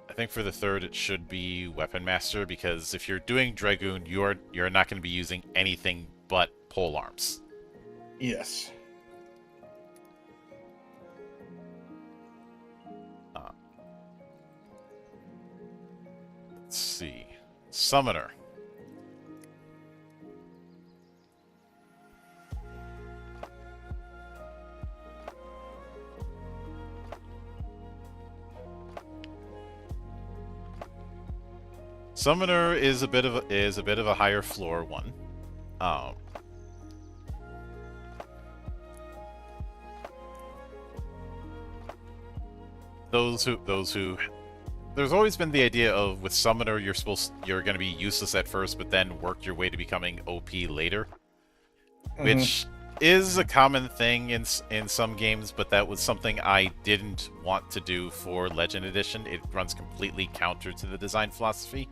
I think for the third it should be Weapon Master, because if you're doing Dragoon, you're not going to be using anything but pole arms. Yes. Let's see. Summoner. Summoner is a bit of a higher floor one. Those who there's always been the idea of with Summoner you're going to be useless at first, but then work your way to becoming OP later, which is a common thing in some games. But that was something I didn't want to do for Legend Edition. It runs completely counter to the design philosophy.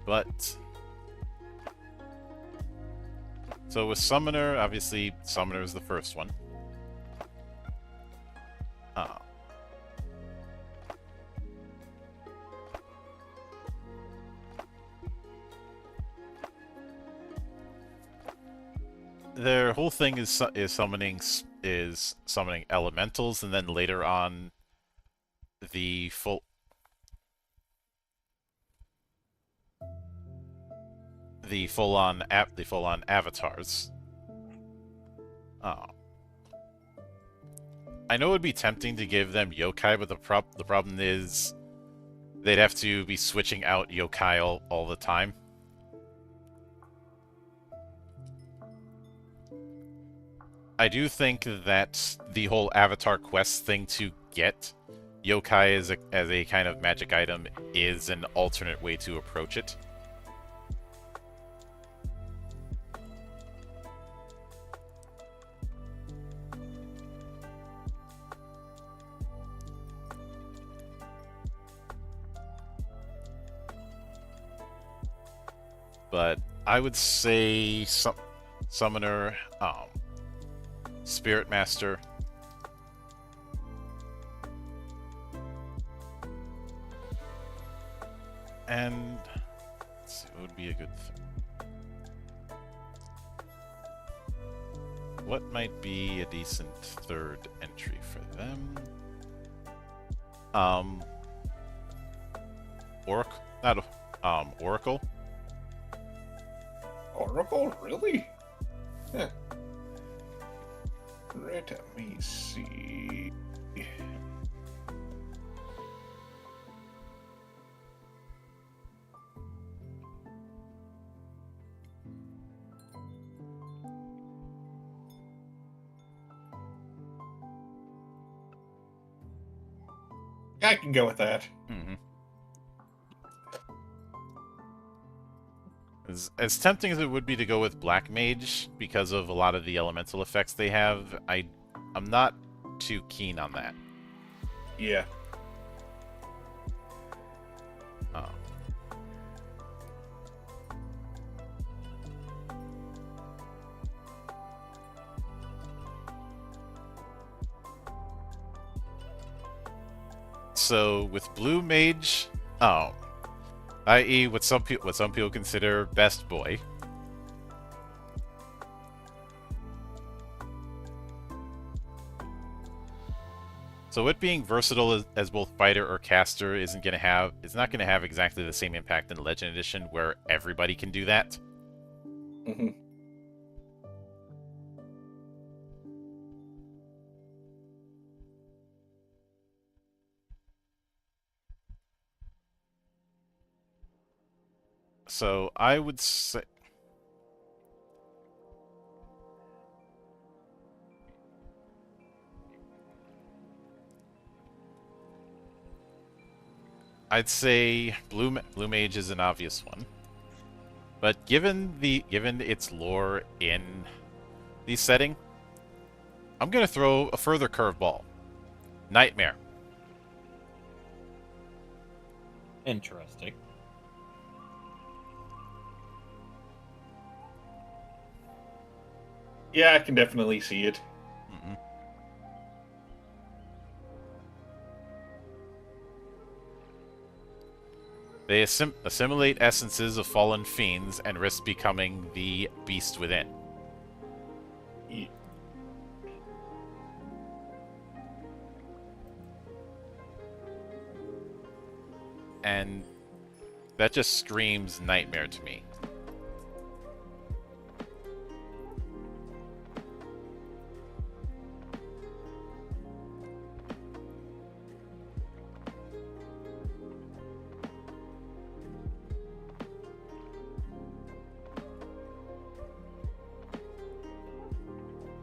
But so with Summoner, obviously Summoner is the first one. Uh, their whole thing is summoning elementals, and then later on the full on avatars. I know it would be tempting to give them yokai, but the problem is they'd have to be switching out yokai all the time. I do think that the whole avatar quest thing to get yokai as a kind of magic item is an alternate way to approach it. But I would say Summoner, Spirit Master, and let's see, what would be a good what might be a decent third entry for them? Oracle. Oracle, really? Huh. Let me see. I can go with that. Mm-hmm. As tempting as it would be to go with Black Mage because of a lot of the elemental effects they have, I'm not too keen on that. Yeah. So with Blue Mage, i.e., what some people consider best boy. So it being versatile as both fighter or caster it's not going to have exactly the same impact in Legend Edition where everybody can do that. Mm-hmm. So I would say Blue Mage is an obvious one, but given its lore in the setting, I'm gonna throw a further curveball. Nightmare. Interesting. Yeah, I can definitely see it. Mm-hmm. They assimilate essences of fallen fiends and risk becoming the beast within. Yeah. And that just screams nightmare to me.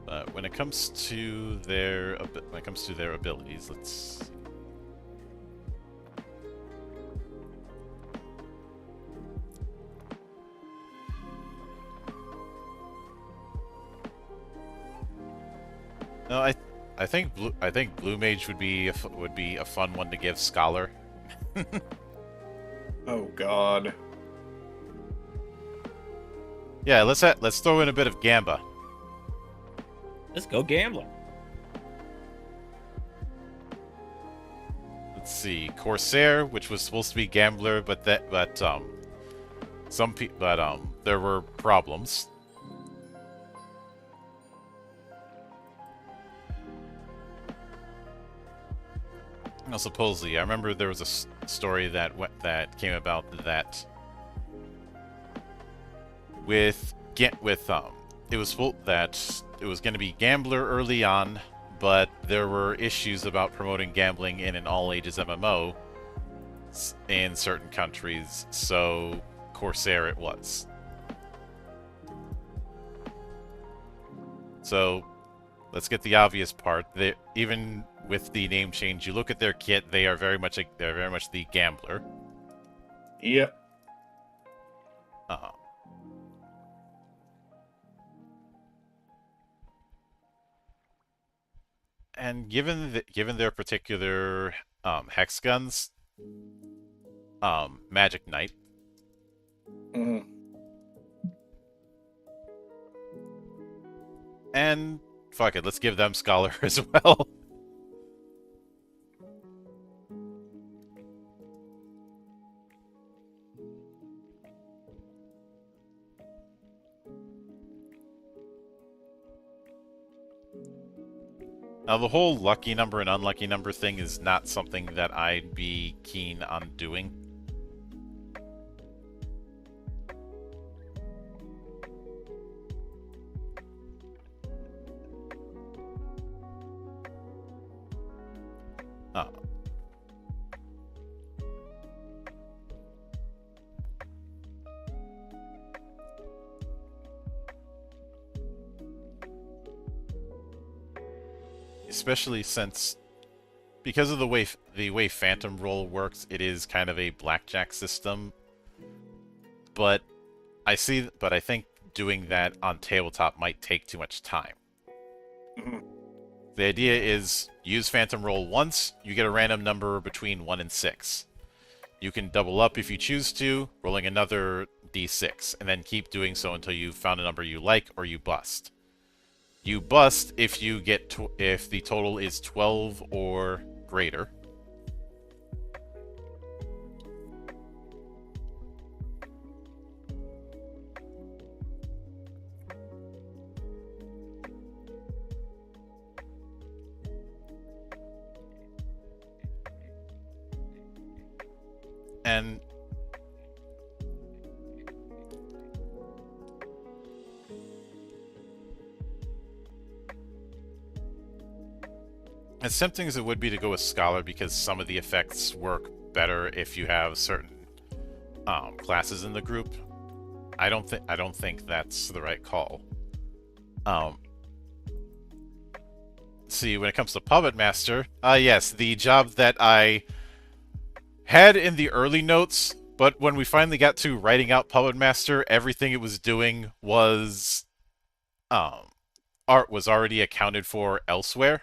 But when it comes to their abilities, let's. No, I think Blue Mage would be a fun one to give Scholar. Oh God. Yeah, let's throw in a bit of Gamba. Let's go gambling. Let's see, Corsair, which was supposed to be Gambler, but there were problems. Now, supposedly, I remember there was a story that came about that it was going to be Gambler early on, but there were issues about promoting gambling in an all-ages MMO in certain countries, so Corsair it was. So, let's get the obvious part. Even with the name change, you look at their kit; they're very much the Gambler. Yep. And given their particular hex guns, Magic Knight. Mhm. And fuck it, let's give them Scholar as well. Now, the whole lucky number and unlucky number thing is not something that I'd be keen on doing. Especially since, because of the way Phantom Roll works, it is kind of a blackjack system. But I think doing that on tabletop might take too much time. Mhm. The idea is use Phantom Roll once, you get a random number between 1 and 6. You can double up if you choose to, rolling another d6, and then keep doing so until you've found a number you like or you bust. You bust if if the total is 12 or greater. And as tempting as it would be to go with Scholar, because some of the effects work better if you have certain classes in the group, I don't think that's the right call. See, when it comes to Puppet Master, yes, the job that I had in the early notes, but when we finally got to writing out Puppet Master, everything it was doing was art was already accounted for elsewhere.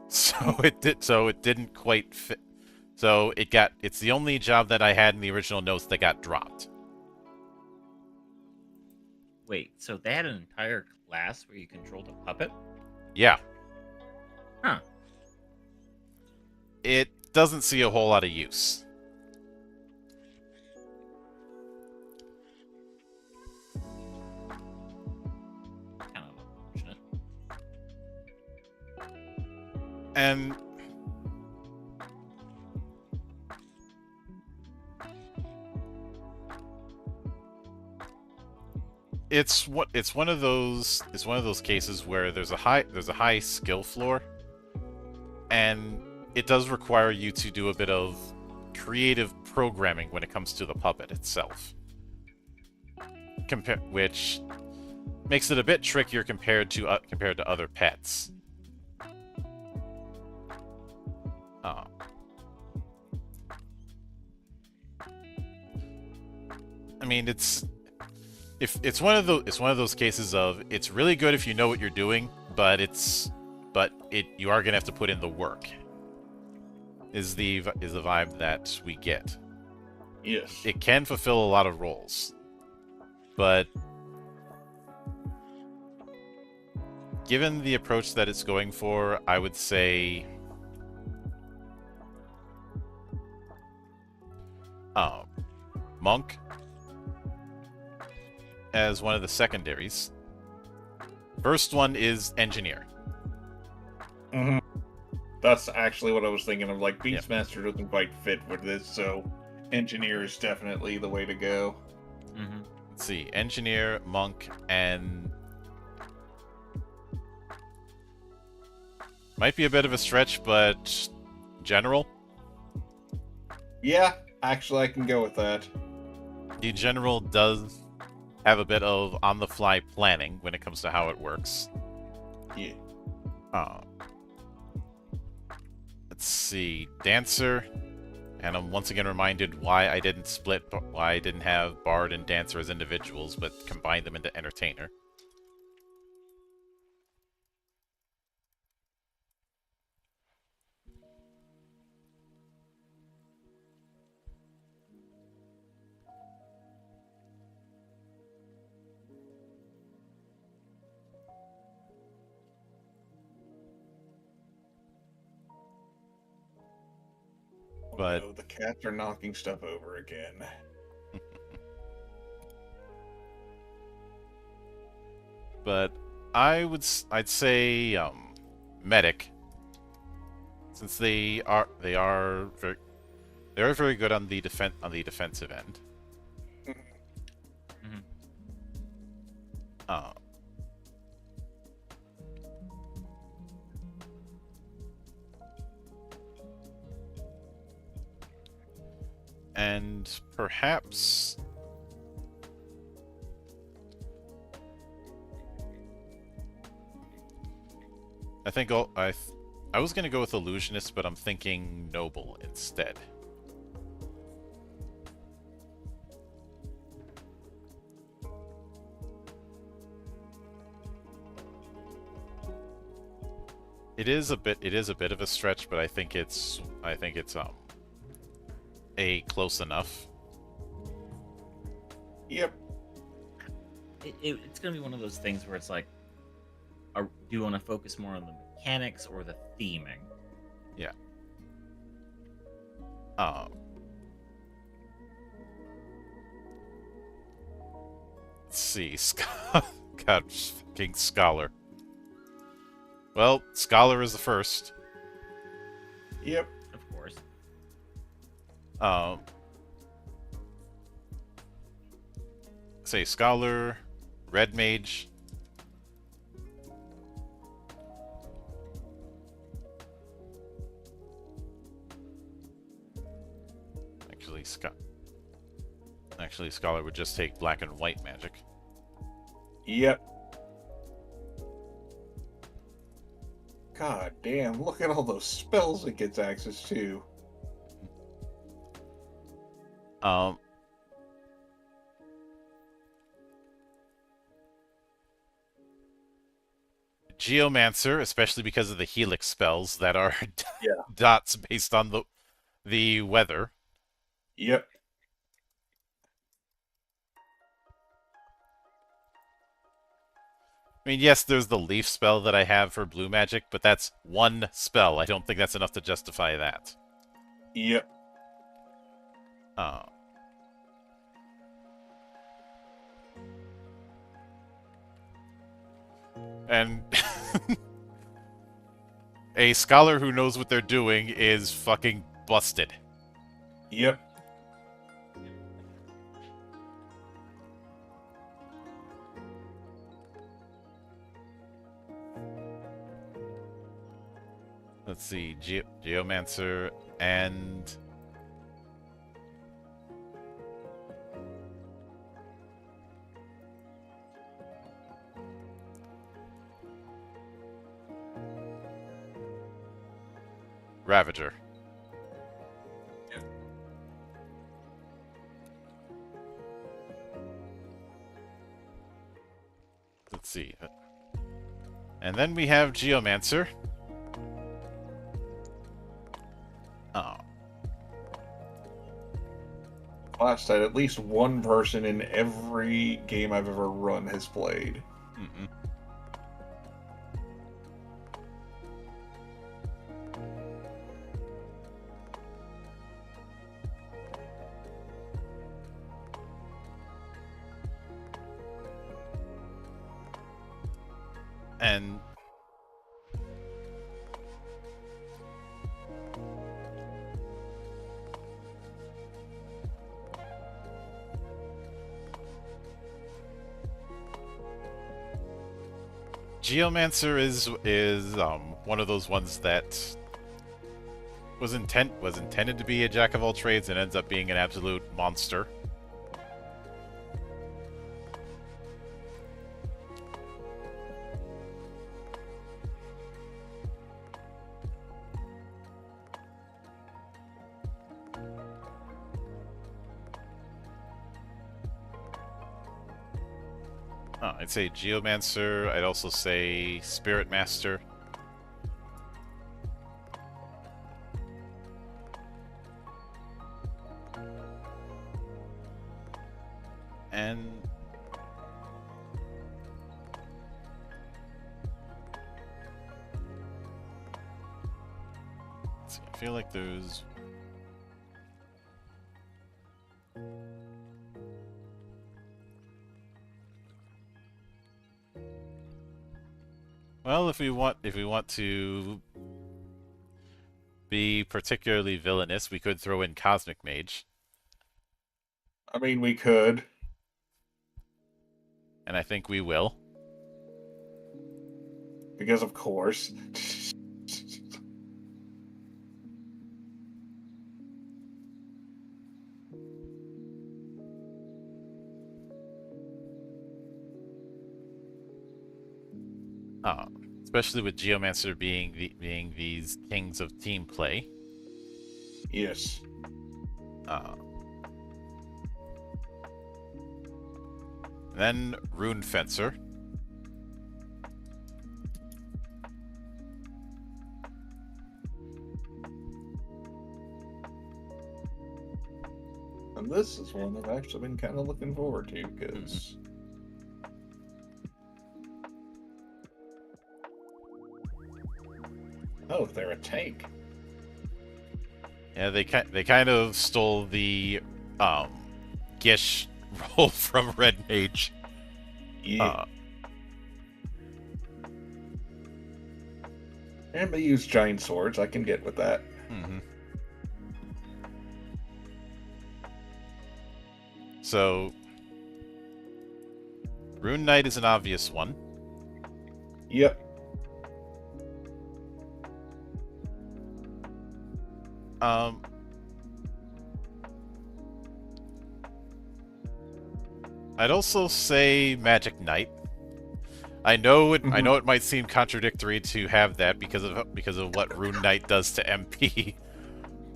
So it didn't quite fit. So it's the only job that I had in the original notes that got dropped. Wait, so they had an entire class where you controlled a puppet? Yeah. Huh. It doesn't see a whole lot of use. Kind of unfortunate. And it's one of those cases where there's a high skill floor, and it does require you to do a bit of creative programming when it comes to the puppet itself. Which makes it a bit trickier compared to other pets. I mean, it's one of those cases of it's really good if you know what you're doing, but you are gonna have to put in the work. Is the vibe that we get. Yes. It can fulfill a lot of roles, but given the approach that it's going for, I would say Monk as one of the secondaries. First one is Engineer. Mm-hmm. That's actually what I was thinking of. Like, Yep. Beastmaster doesn't quite fit with this, so Engineer is definitely the way to go. Mm-hmm. Let's see, Engineer, Monk, and might be a bit of a stretch, but General. Yeah, actually, I can go with that. The General does have a bit of on-the-fly planning when it comes to how it works. Yeah. Let's see, Dancer, and I'm once again reminded why I didn't have Bard and Dancer as individuals, but combined them into Entertainer. But Oh, the cats are knocking stuff over again. but I'd say Medic, since they are very good on the defensive end. Mm-hmm. And perhaps I think I was gonna go with Illusionist, but I'm thinking Noble instead. It is a bit of a stretch, but I think it's a close enough. Yep. It's gonna be one of those things where it's like, do you want to focus more on the mechanics or the theming? Yeah. Let's see. God, fucking Scholar. Well, Scholar is the first. Yep. Of course. Say Scholar, Red Mage. Actually, Scholar would just take black and white magic. Yep. God damn, look at all those spells it gets access to. Geomancer, especially because of the Helix spells that are Yeah. dots based on the weather. Yep. I mean, yes, there's the leaf spell that I have for blue magic, but that's one spell. I don't think that's enough to justify that. Yep. And a scholar who knows what they're doing is fucking busted. Yep. Let's see, Geomancer and Ravager. Yep. Let's see. And then we have Geomancer. Oh. Class that at least one person in every game I've ever run has played. Mm-mm. And Geomancer is one of those ones that was intended to be a jack of all trades and ends up being an absolute monster. I'd say Geomancer. I'd also say Spirit Master. And let's see, I feel like there's well, if we want to be particularly villainous, we could throw in Cosmic Mage. I mean, we could. And I think we will. Because of course. Especially with Geomancer being these kings of team play. Yes. Then Rune Fencer. And this is one I've actually been kind of looking forward to, because... Oh, they're a tank. Yeah, they kind of stole the Gish role from Red Mage. Yeah. And they use giant swords. I can get with that. Mm-hmm. So, Rune Knight is an obvious one. Yep. I'd also say Magic Knight. I know it might seem contradictory to have that because of what Rune Knight does to MP.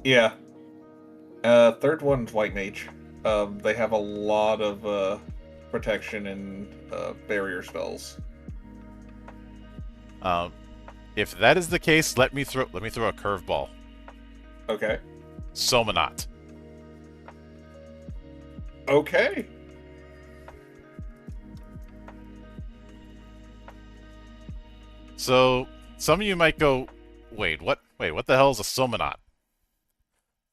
Yeah. Third one's White Mage. They have a lot of protection and barrier spells. If that is the case, let me throw a curveball. Okay. Somanot. Okay. So some of you might go, wait, what the hell is a Somanot?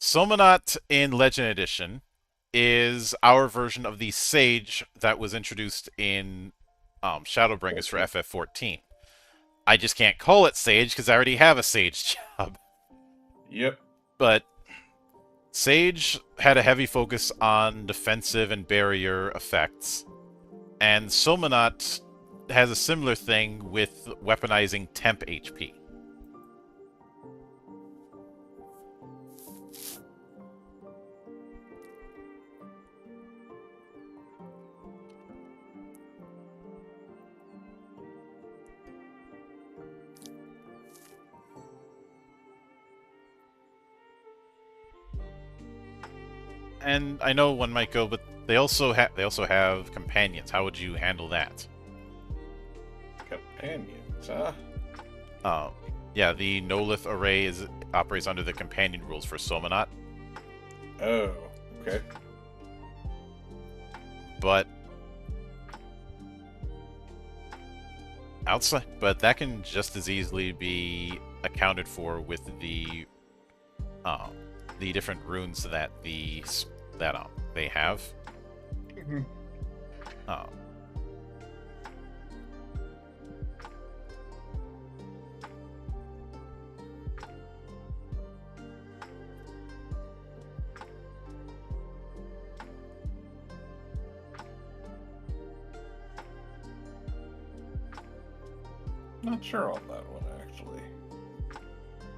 Somanot in Legend Edition is our version of the Sage that was introduced in Shadowbringers for FF14. I just can't call it Sage because I already have a Sage job. Yep. But Sage had a heavy focus on defensive and barrier effects, and Somanot has a similar thing with weaponizing temp HP. And I know one might go, but they also have companions. How would you handle that? Companions, huh? Yeah, the Nolith array operates under the companion rules for Somanot. Oh, okay. But that can just as easily be accounted for with the different runes that they have. Not sure on that one, actually.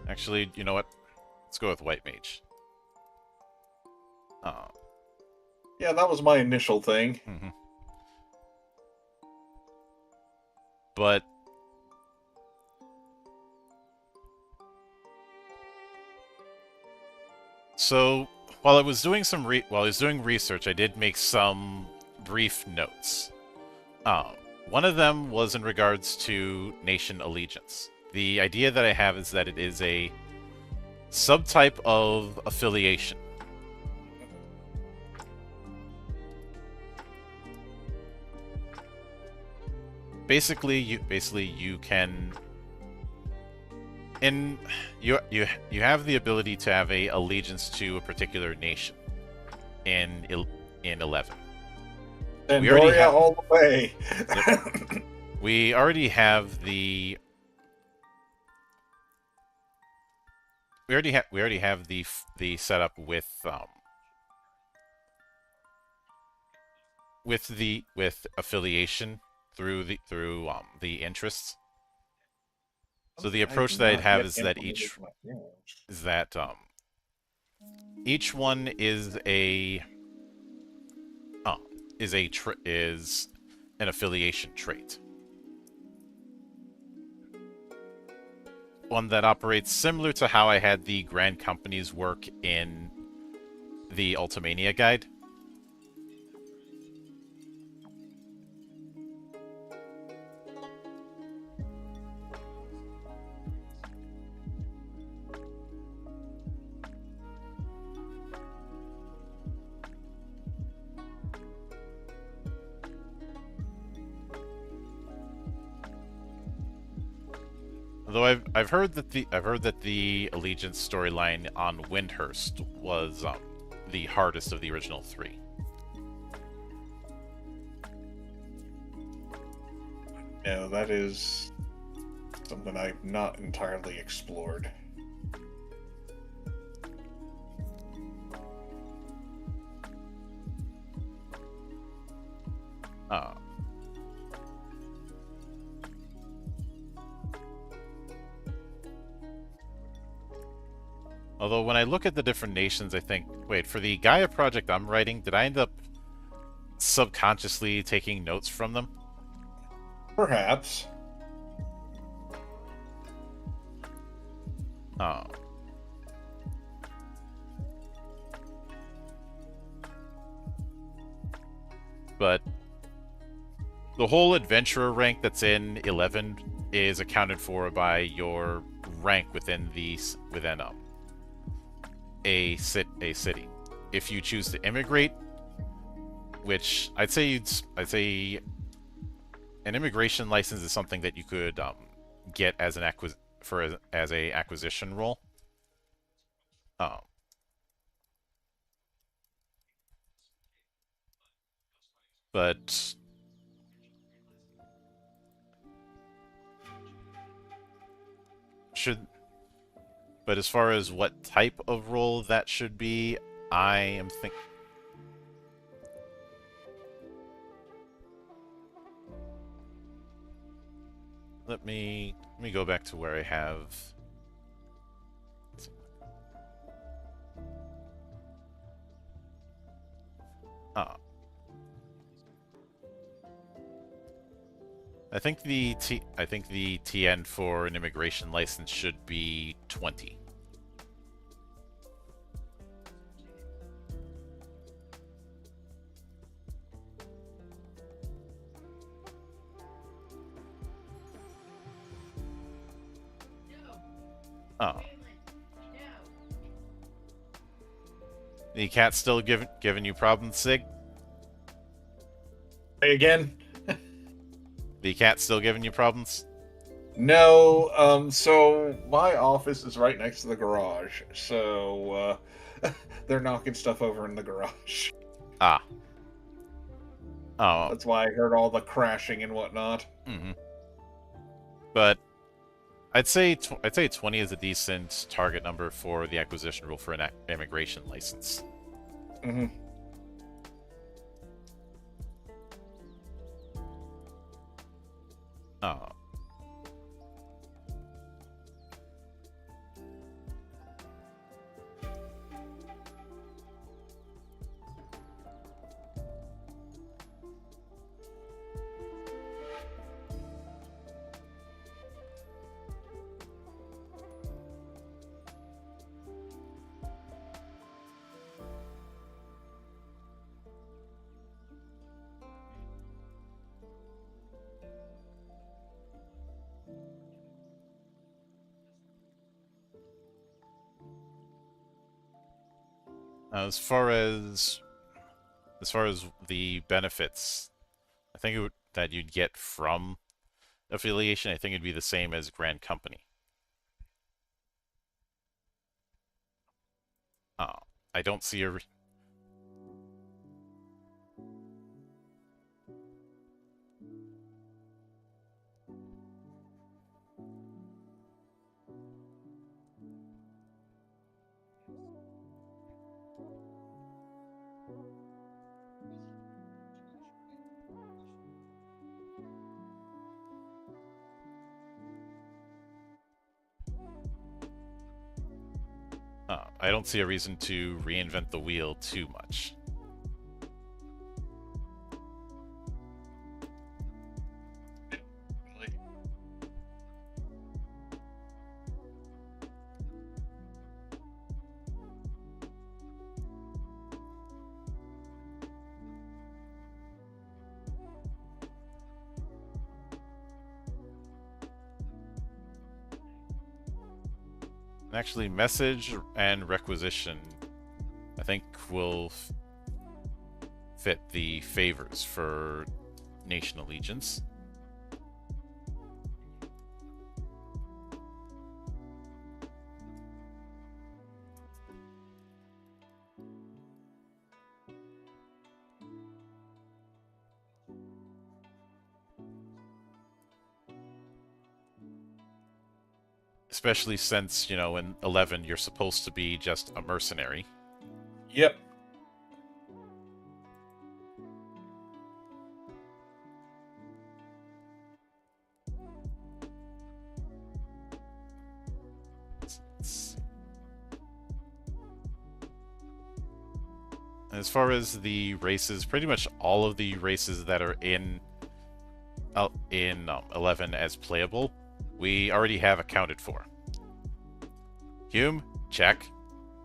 Actually, you know what? Let's go with White Mage. Yeah, that was my initial thing. Mm-hmm. But so while I was doing research, I did make some brief notes. One of them was in regards to nation allegiance. The idea that I have is that it is a subtype of affiliation. Basically, you can, you have the ability to have a allegiance to a particular nation in 11. Pandoria all the way. Yep. We already have the the setup with affiliation through the interests. So the approach that I'd have is that each one is is an affiliation trait. One that operates similar to how I had the grand companies work in the Ultimania guide. Although I've heard that the allegiance storyline on Windhurst was the hardest of the original 3. No, that is something I've not entirely explored. Although when I look at the different nations, I think, wait, for the Gaia project I'm writing, did I end up subconsciously taking notes from them? Perhaps. Oh. But the whole adventurer rank that's in 11 is accounted for by your rank within a city. If you choose to immigrate, which I'd say an immigration license is something that you could get as an acquisition role. But as far as what type of role that should be, I am thinking. Let me go back to where I have. I think the TN for an immigration license should be 20. Oh. The cat's still giving you problems, Sig? Hey again? The cat's still giving you problems? No, so my office is right next to the garage, so they're knocking stuff over in the garage. Ah. Oh. That's why I heard all the crashing and whatnot. Mm-hmm. But I'd say 20 is a decent target number for the acquisition rule for an immigration license. Mm-hmm. As far as the benefits, I think that you'd get from affiliation, I think it'd be the same as Grand Company. Uh, I don't see a. I don't see a reason to reinvent the wheel too much. Actually, message and requisition, I think, will fit the favors for Nation Allegiance. Especially since, in 11, you're supposed to be just a mercenary. Yep. As far as the races, pretty much all of the races that are in 11 as playable, we already have accounted for. Hume, check.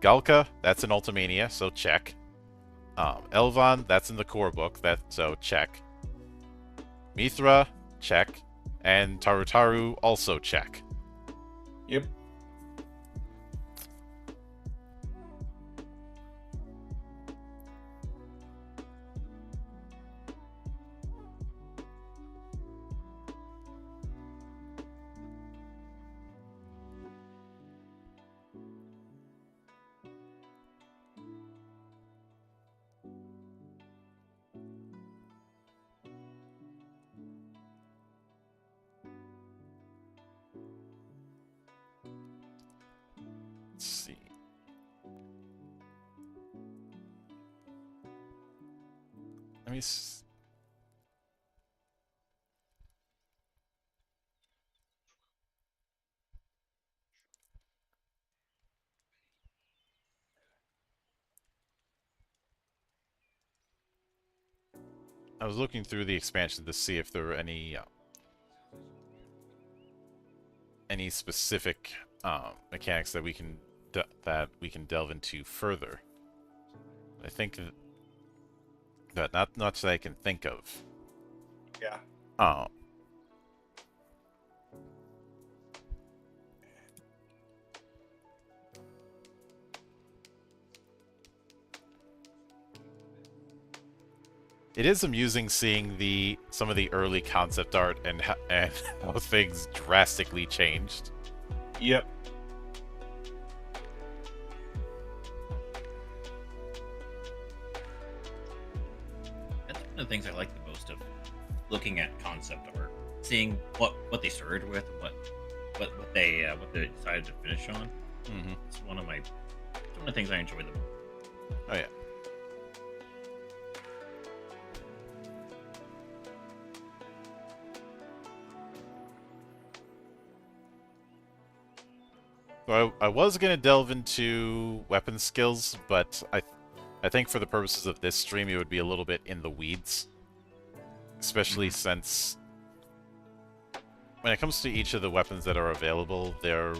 Galka, that's in Ultimania, so check. Elvan, that's in the core book, so check. Mithra, check. And Tarutaru, also check. Yep. Let's see. Let me. I was looking through the expansion to see if there were any specific mechanics that we can delve into further. I think that not that I can think of. Yeah. It is amusing seeing some of the early concept art and how things drastically changed. Yep. That's one of the things I like the most of looking at concept art, seeing what they started with, what they decided to finish on. Mm-hmm. It's one of the things I enjoy the most. Oh yeah. So I was gonna delve into weapon skills, but I think for the purposes of this stream, it would be a little bit in the weeds, especially since when it comes to each of the weapons that are available, they're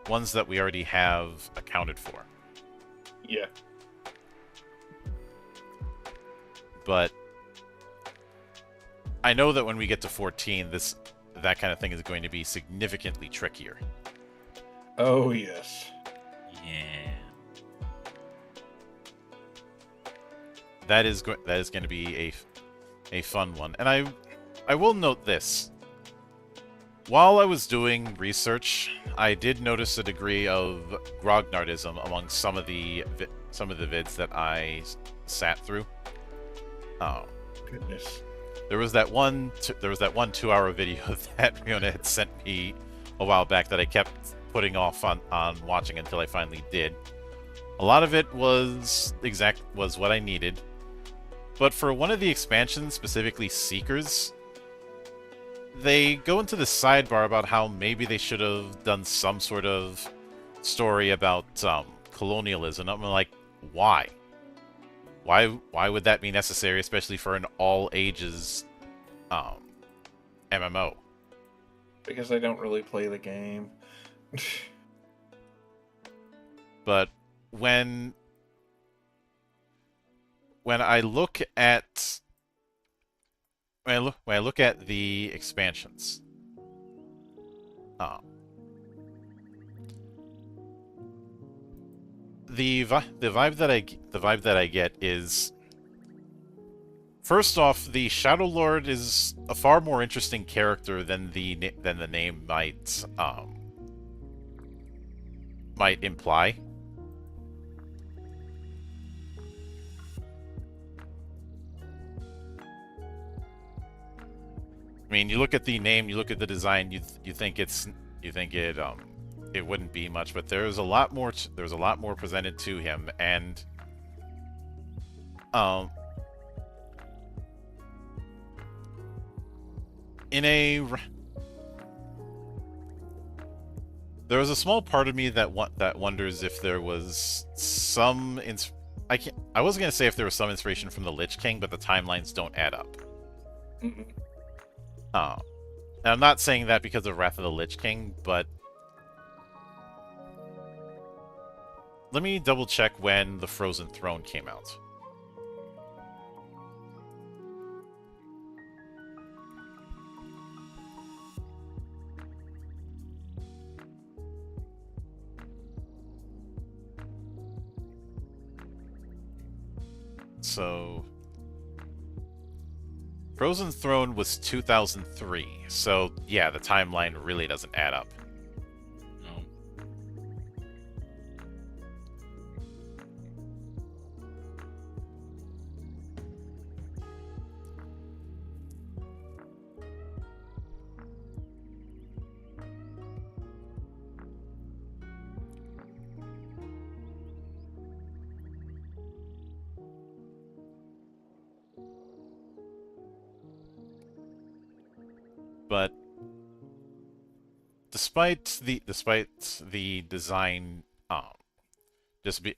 ones that we already have accounted for. Yeah. But I know that when we get to 14, that kind of thing is going to be significantly trickier. Oh, yes. Yeah. that is going to be a fun one. And I will note this. While I was doing research, I did notice a degree of grognardism among some of the vids that I sat through. Goodness. There was that one 2-hour video that Riona had sent me a while back that I kept putting off on watching until I finally did. A lot of it was what I needed, but for one of the expansions, specifically Seekers, they go into the sidebar about how maybe they should have done some sort of story about colonialism. I'm like, why? Why would that be necessary, especially for an all-ages MMO? Because I don't really play the game. But when I look at when I look at the expansions, the vibe that I get is, first off, the Shadow Lord is a far more interesting character than the name might imply. I mean, you look at the name, you look at the design, you think it wouldn't be much, but there's a lot more presented to him, and there was a small part of me that wonders if there was some I wasn't gonna say if there was some inspiration from the Lich King, but the timelines don't add up. Mm-mm. And I'm not saying that because of Wrath of the Lich King, but let me double check when the Frozen Throne came out. So Frozen Throne was 2003, so yeah, the timeline really doesn't add up. No. But despite the design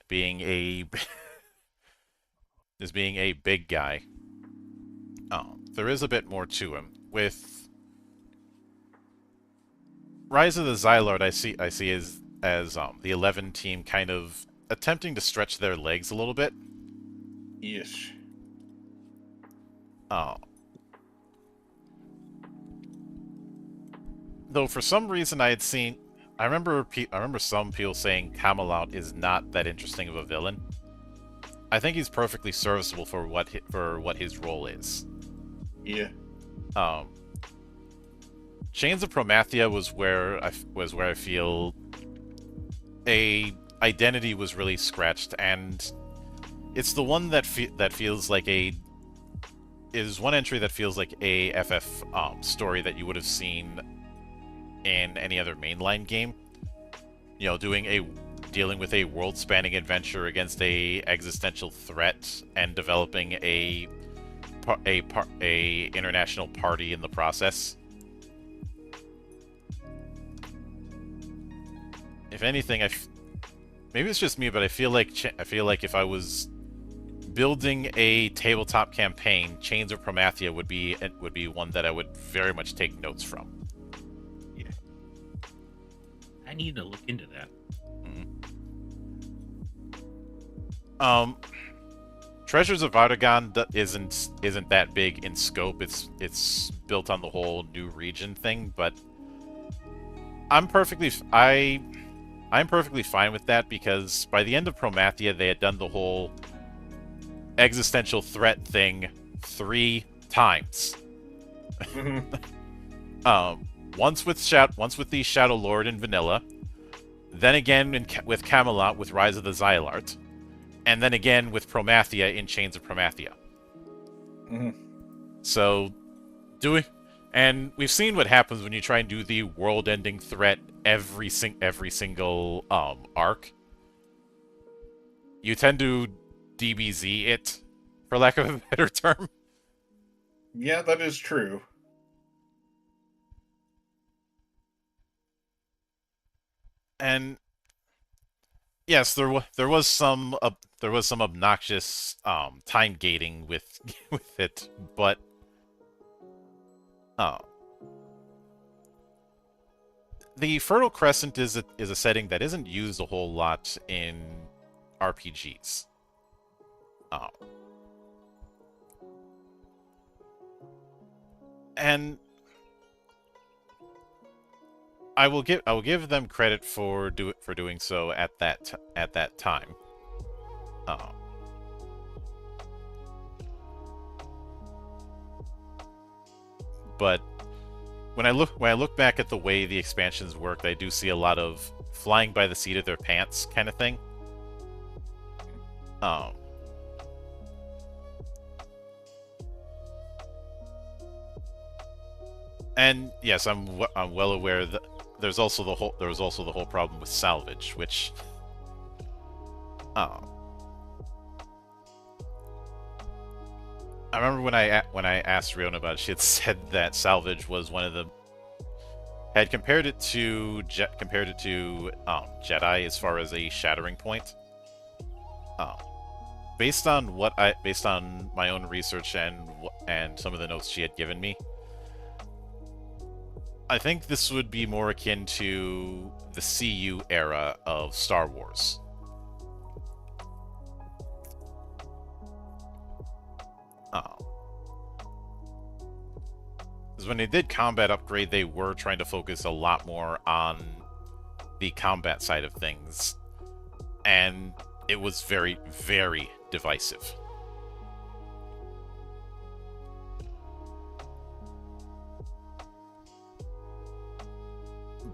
being a being a big guy, there is a bit more to him. With Rise of the Xylord, I see as the 11 team kind of attempting to stretch their legs a little bit. Yes. Though for some reason I remember some people saying Camelot is not that interesting of a villain. I think he's perfectly serviceable for what his role is. Yeah. Chains of Promathia was where I feel a identity was really scratched, and it's the one that feels like is one entry that feels like a FF story that you would have seen in any other mainline game. You know, dealing with a world-spanning adventure against a existential threat and developing a international party in the process. If anything, maybe it's just me, but I feel like if I was building a tabletop campaign, Chains of Promathia would be one that I would very much take notes from. Yeah. I need to look into that. Treasures of Artagon isn't that big in scope. It's built on the whole new region thing, but I'm perfectly fine with that, because by the end of Promathia they had done the whole existential threat thing 3 times. Once with the Shadow Lord in Vanilla, then again with Camelot with Rise of the Xylart, and then again with Promathia in Chains of Promathia. So, and we've seen what happens when you try and do the world-ending threat every single arc. You tend to DBZ it, for lack of a better term. Yeah, that is true. And yes, there was some obnoxious time gating with with it, but the Fertile Crescent is a setting that isn't used a whole lot in RPGs. And I will give them credit for doing so at that time. But when I look back at the way the expansions worked, I do see a lot of flying by the seat of their pants kind of thing. And yes, I'm well aware that there was also the whole problem with salvage, which I remember when I asked Riona about it, she had said that salvage was one of the had compared it to Jedi as far as a shattering point. Based on my own research and some of the notes she had given me, I think this would be more akin to the CU era of Star Wars. Because when they did combat upgrade, they were trying to focus a lot more on the combat side of things, and it was very, very divisive.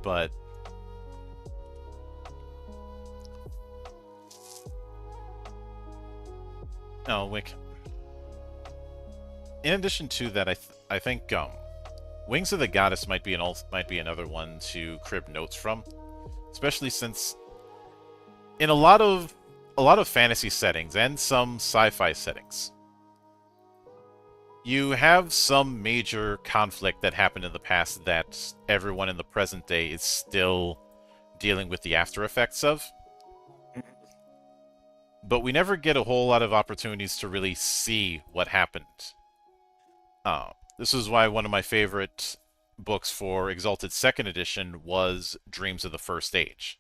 But no, Wick. In addition to that, I think Wings of the Goddess might be another one to crib notes from, especially since in a lot of fantasy settings and some sci-fi settings, you have some major conflict that happened in the past that everyone in the present day is still dealing with the after effects of. But we never get a whole lot of opportunities to really see what happened. This is why one of my favorite books for Exalted 2nd Edition was Dreams of the First Age.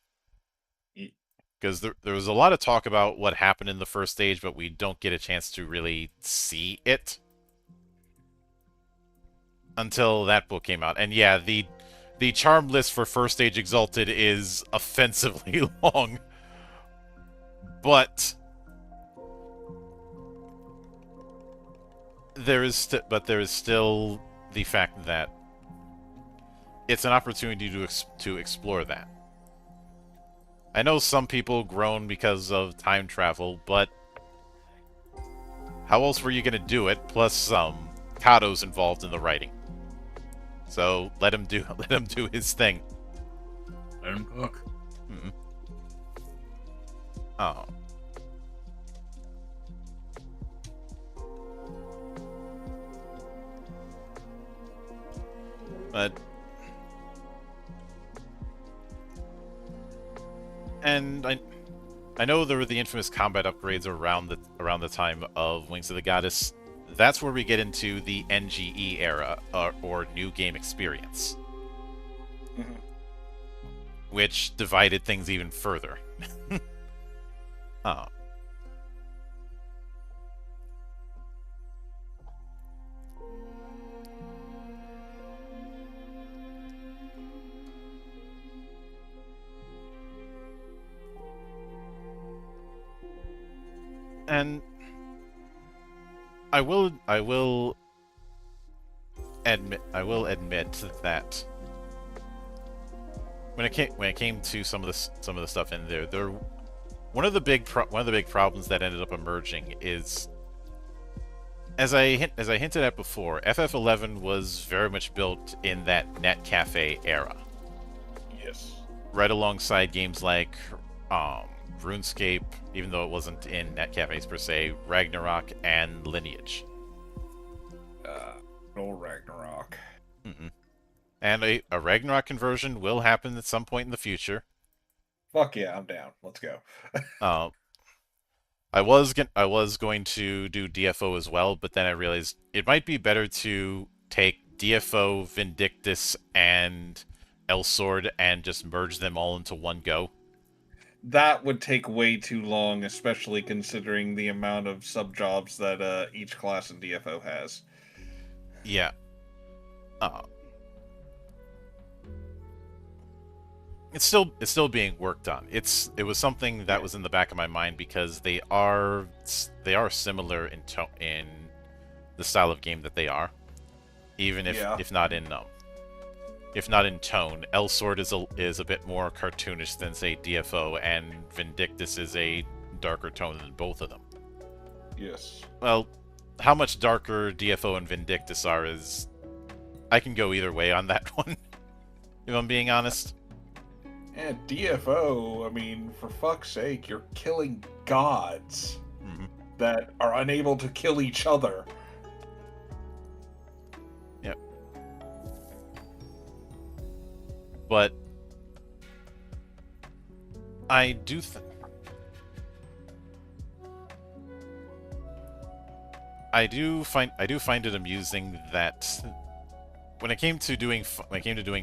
Because there was a lot of talk about what happened in the First Age, but we don't get a chance to really see it until that book came out. And yeah, the charm list for First Age Exalted is offensively long. But there is still the fact that it's an opportunity to explore that. I know some people groan because of time travel, but how else were you going to do it? Plus, Kato's involved in the writing, so let him do his thing. Let him cook. Mm-hmm. Oh. But and I know there were the infamous combat upgrades around the time of Wings of the Goddess. That's where we get into the NGE era, or New Game Experience, which divided things even further. And I will admit that when it came to some of the stuff in there, one of the big problems that ended up emerging is, as I hinted at before, FF11 was very much built in that net cafe era, Yes. right alongside games like RuneScape, even though it wasn't in net cafes per se, Ragnarok, and Lineage. No Ragnarok. And a Ragnarok conversion will happen at some point in the future. Fuck yeah, I'm down. Let's go. Uh, I was going to do DFO as well, but then I realized it might be better to take DFO, Vindictus, and Elsword and just merge them all into one go. That would take way too long, especially considering the amount of sub-jobs that each class in DFO has. Yeah. It's still being worked on. It was something that was in the back of my mind because they are similar in the style of game that they are, even if not in tone. Elsword is a bit more cartoonish than, say, DFO, and Vindictus is a darker tone than both of them. Yes. Well, how much darker DFO and Vindictus are is, I can go either way on that one, if I'm being honest. And DFO, I mean, for fuck's sake, you're killing gods that are unable to kill each other. Yep. But I do find it amusing that when it came to doing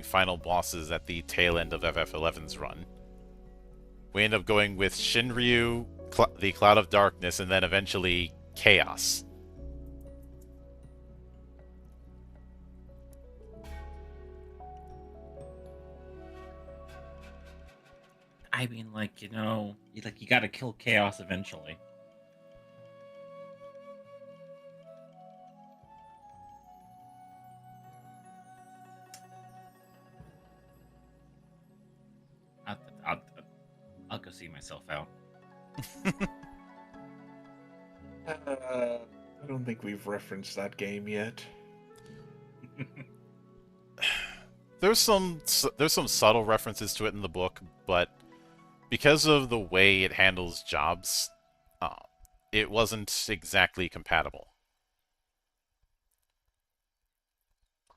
final bosses at the tail end of FF11's run, we end up going with Shinryu, the Cloud of Darkness, and then eventually Chaos. I mean, like, you got to kill Chaos eventually. I'll go see myself out. I don't think we've referenced that game yet. There's some subtle references to it in the book, but because of the way it handles jobs, it wasn't exactly compatible.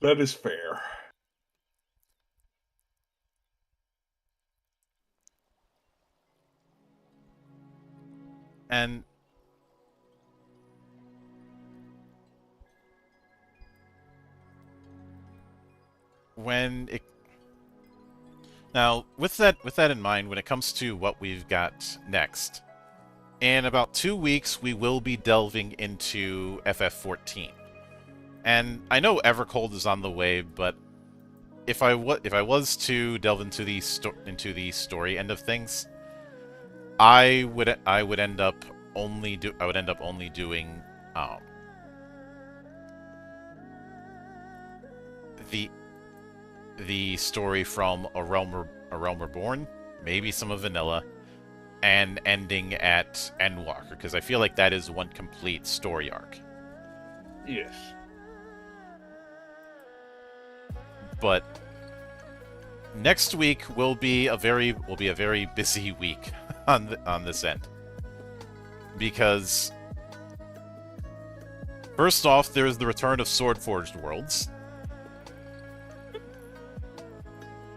That is fair. And now, with that in mind, when it comes to what we've got next, in about 2 weeks we will be delving into FF14. And I know Evercold is on the way, but if I was to delve into the story end of things, I would end up only doing the story from A Realm Reborn, maybe some of Vanilla, and ending at Endwalker, because I feel like that is one complete story arc. Yes. But next week will be a very busy week on this end, because first off, there's the return of Swordforged Worlds,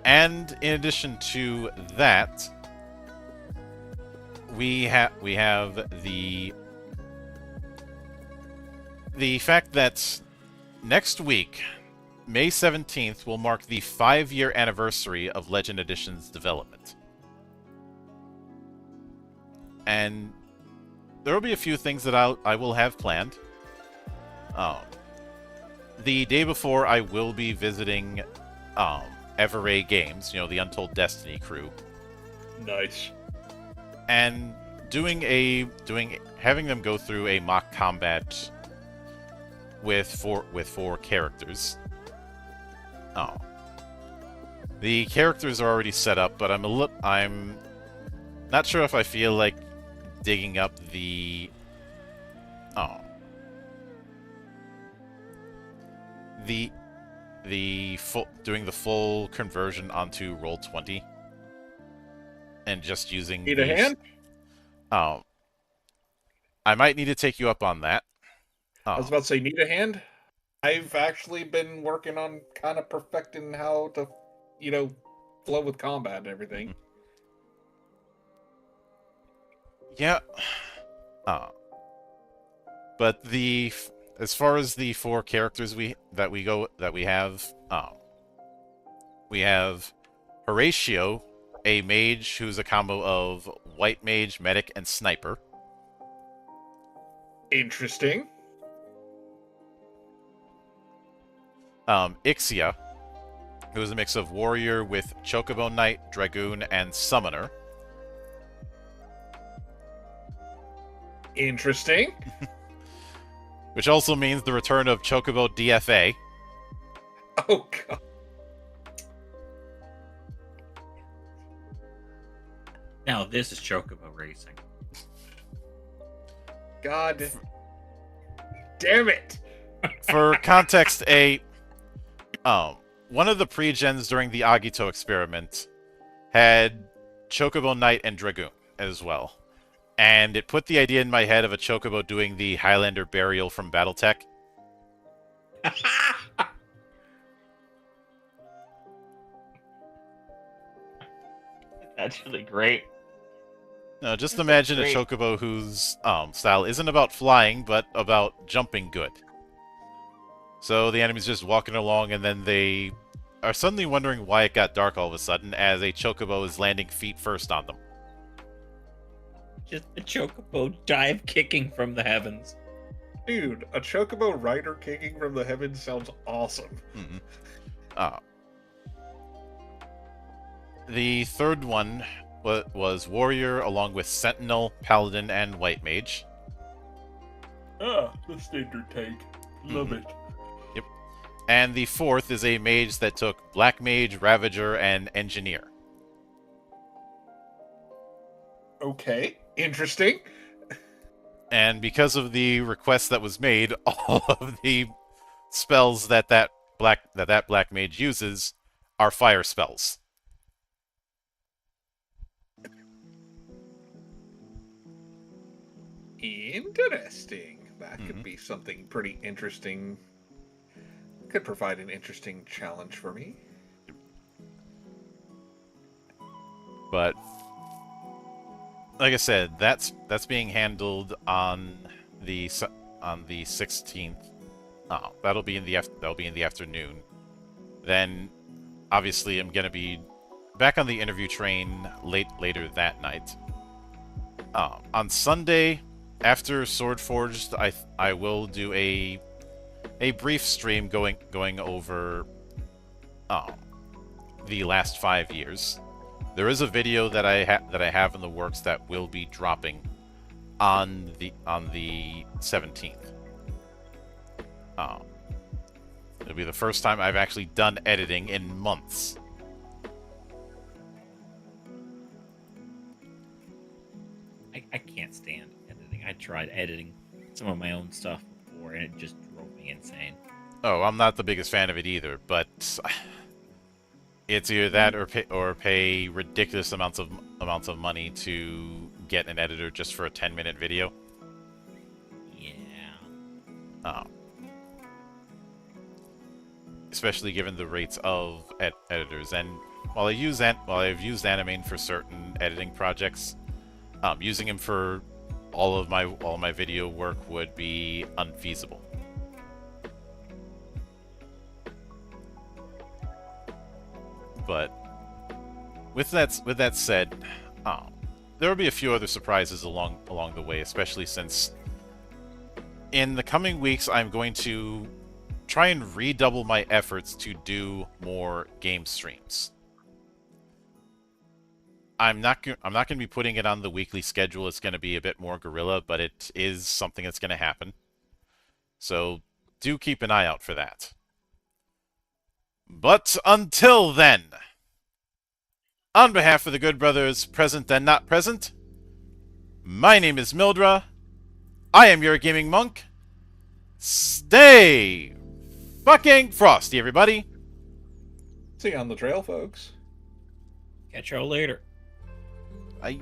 and in addition to that, we have the fact that next week, May 17th, will mark the 5-year anniversary of Legend Edition's development. And there will be a few things that I will have planned. The day before, I will be visiting Everray Games, the Untold Destiny crew. Nice. And having them go through a mock combat with four characters. Oh, the characters are already set up, but I'm not sure if I feel like digging up the doing the full conversion onto Roll20 and just using Need a hand? I might need to take you up on that. I was about to say, need a hand? I've actually been working on kind of perfecting how to, flow with combat and everything. Yeah. But as far as the four characters we have, we have Horatio, a mage who's a combo of white mage, medic, and sniper. Interesting. Ixia, who is a mix of warrior with chocobo knight, dragoon, and summoner. Interesting. Which also means the return of Chocobo DFA. Oh, God. Now this is Chocobo Racing. God damn it. For context, one of the pre-gens during the Agito experiment had Chocobo Knight and Dragoon as well. And it put the idea in my head of a Chocobo doing the Highlander burial from Battletech. That's really great. No, just imagine a Chocobo whose style isn't about flying, but about jumping good. So the enemy's just walking along, and then they are suddenly wondering why it got dark all of a sudden, as a Chocobo is landing feet first on them. Just a Chocobo dive kicking from the heavens. Dude, a Chocobo rider kicking from the heavens sounds awesome. Mm-hmm. The third one was Warrior, along with Sentinel, Paladin, and White Mage. Ah, the standard take. Love it. Yep. And the fourth is a mage that took Black Mage, Ravager, and Engineer. Okay, interesting. And because of the request that was made, all of the spells that Black Mage uses are fire spells. Interesting. That could be something pretty interesting. Could provide an interesting challenge for me. But like I said, that's being handled on the 16th. That'll be in the afternoon. Then, obviously, I'm gonna be back on the interview train later that night. On Sunday, after Swordforged, I will do a brief stream going over the last 5 years. There is a video that I have in the works that will be dropping on the 17th. It'll be the first time I've actually done editing in months. I can't stand editing. I tried editing some of my own stuff before, and it just drove me insane. Oh, I'm not the biggest fan of it either, but it's either that or pay ridiculous amounts of money to get an editor just for a 10-minute video. Yeah. Especially given the rates of editors, and while I've used Animane for certain editing projects, using him for all my video work would be unfeasible. But with that said, there will be a few other surprises along the way, especially since in the coming weeks I'm going to try and redouble my efforts to do more game streams. I'm not going to be putting it on the weekly schedule. It's going to be a bit more guerrilla, but it is something that's going to happen. So do keep an eye out for that. But until then, on behalf of the good brothers present and not present, my name is Mildra. I am your gaming monk. Stay fucking frosty, everybody. See you on the trail, folks. Catch y'all later. I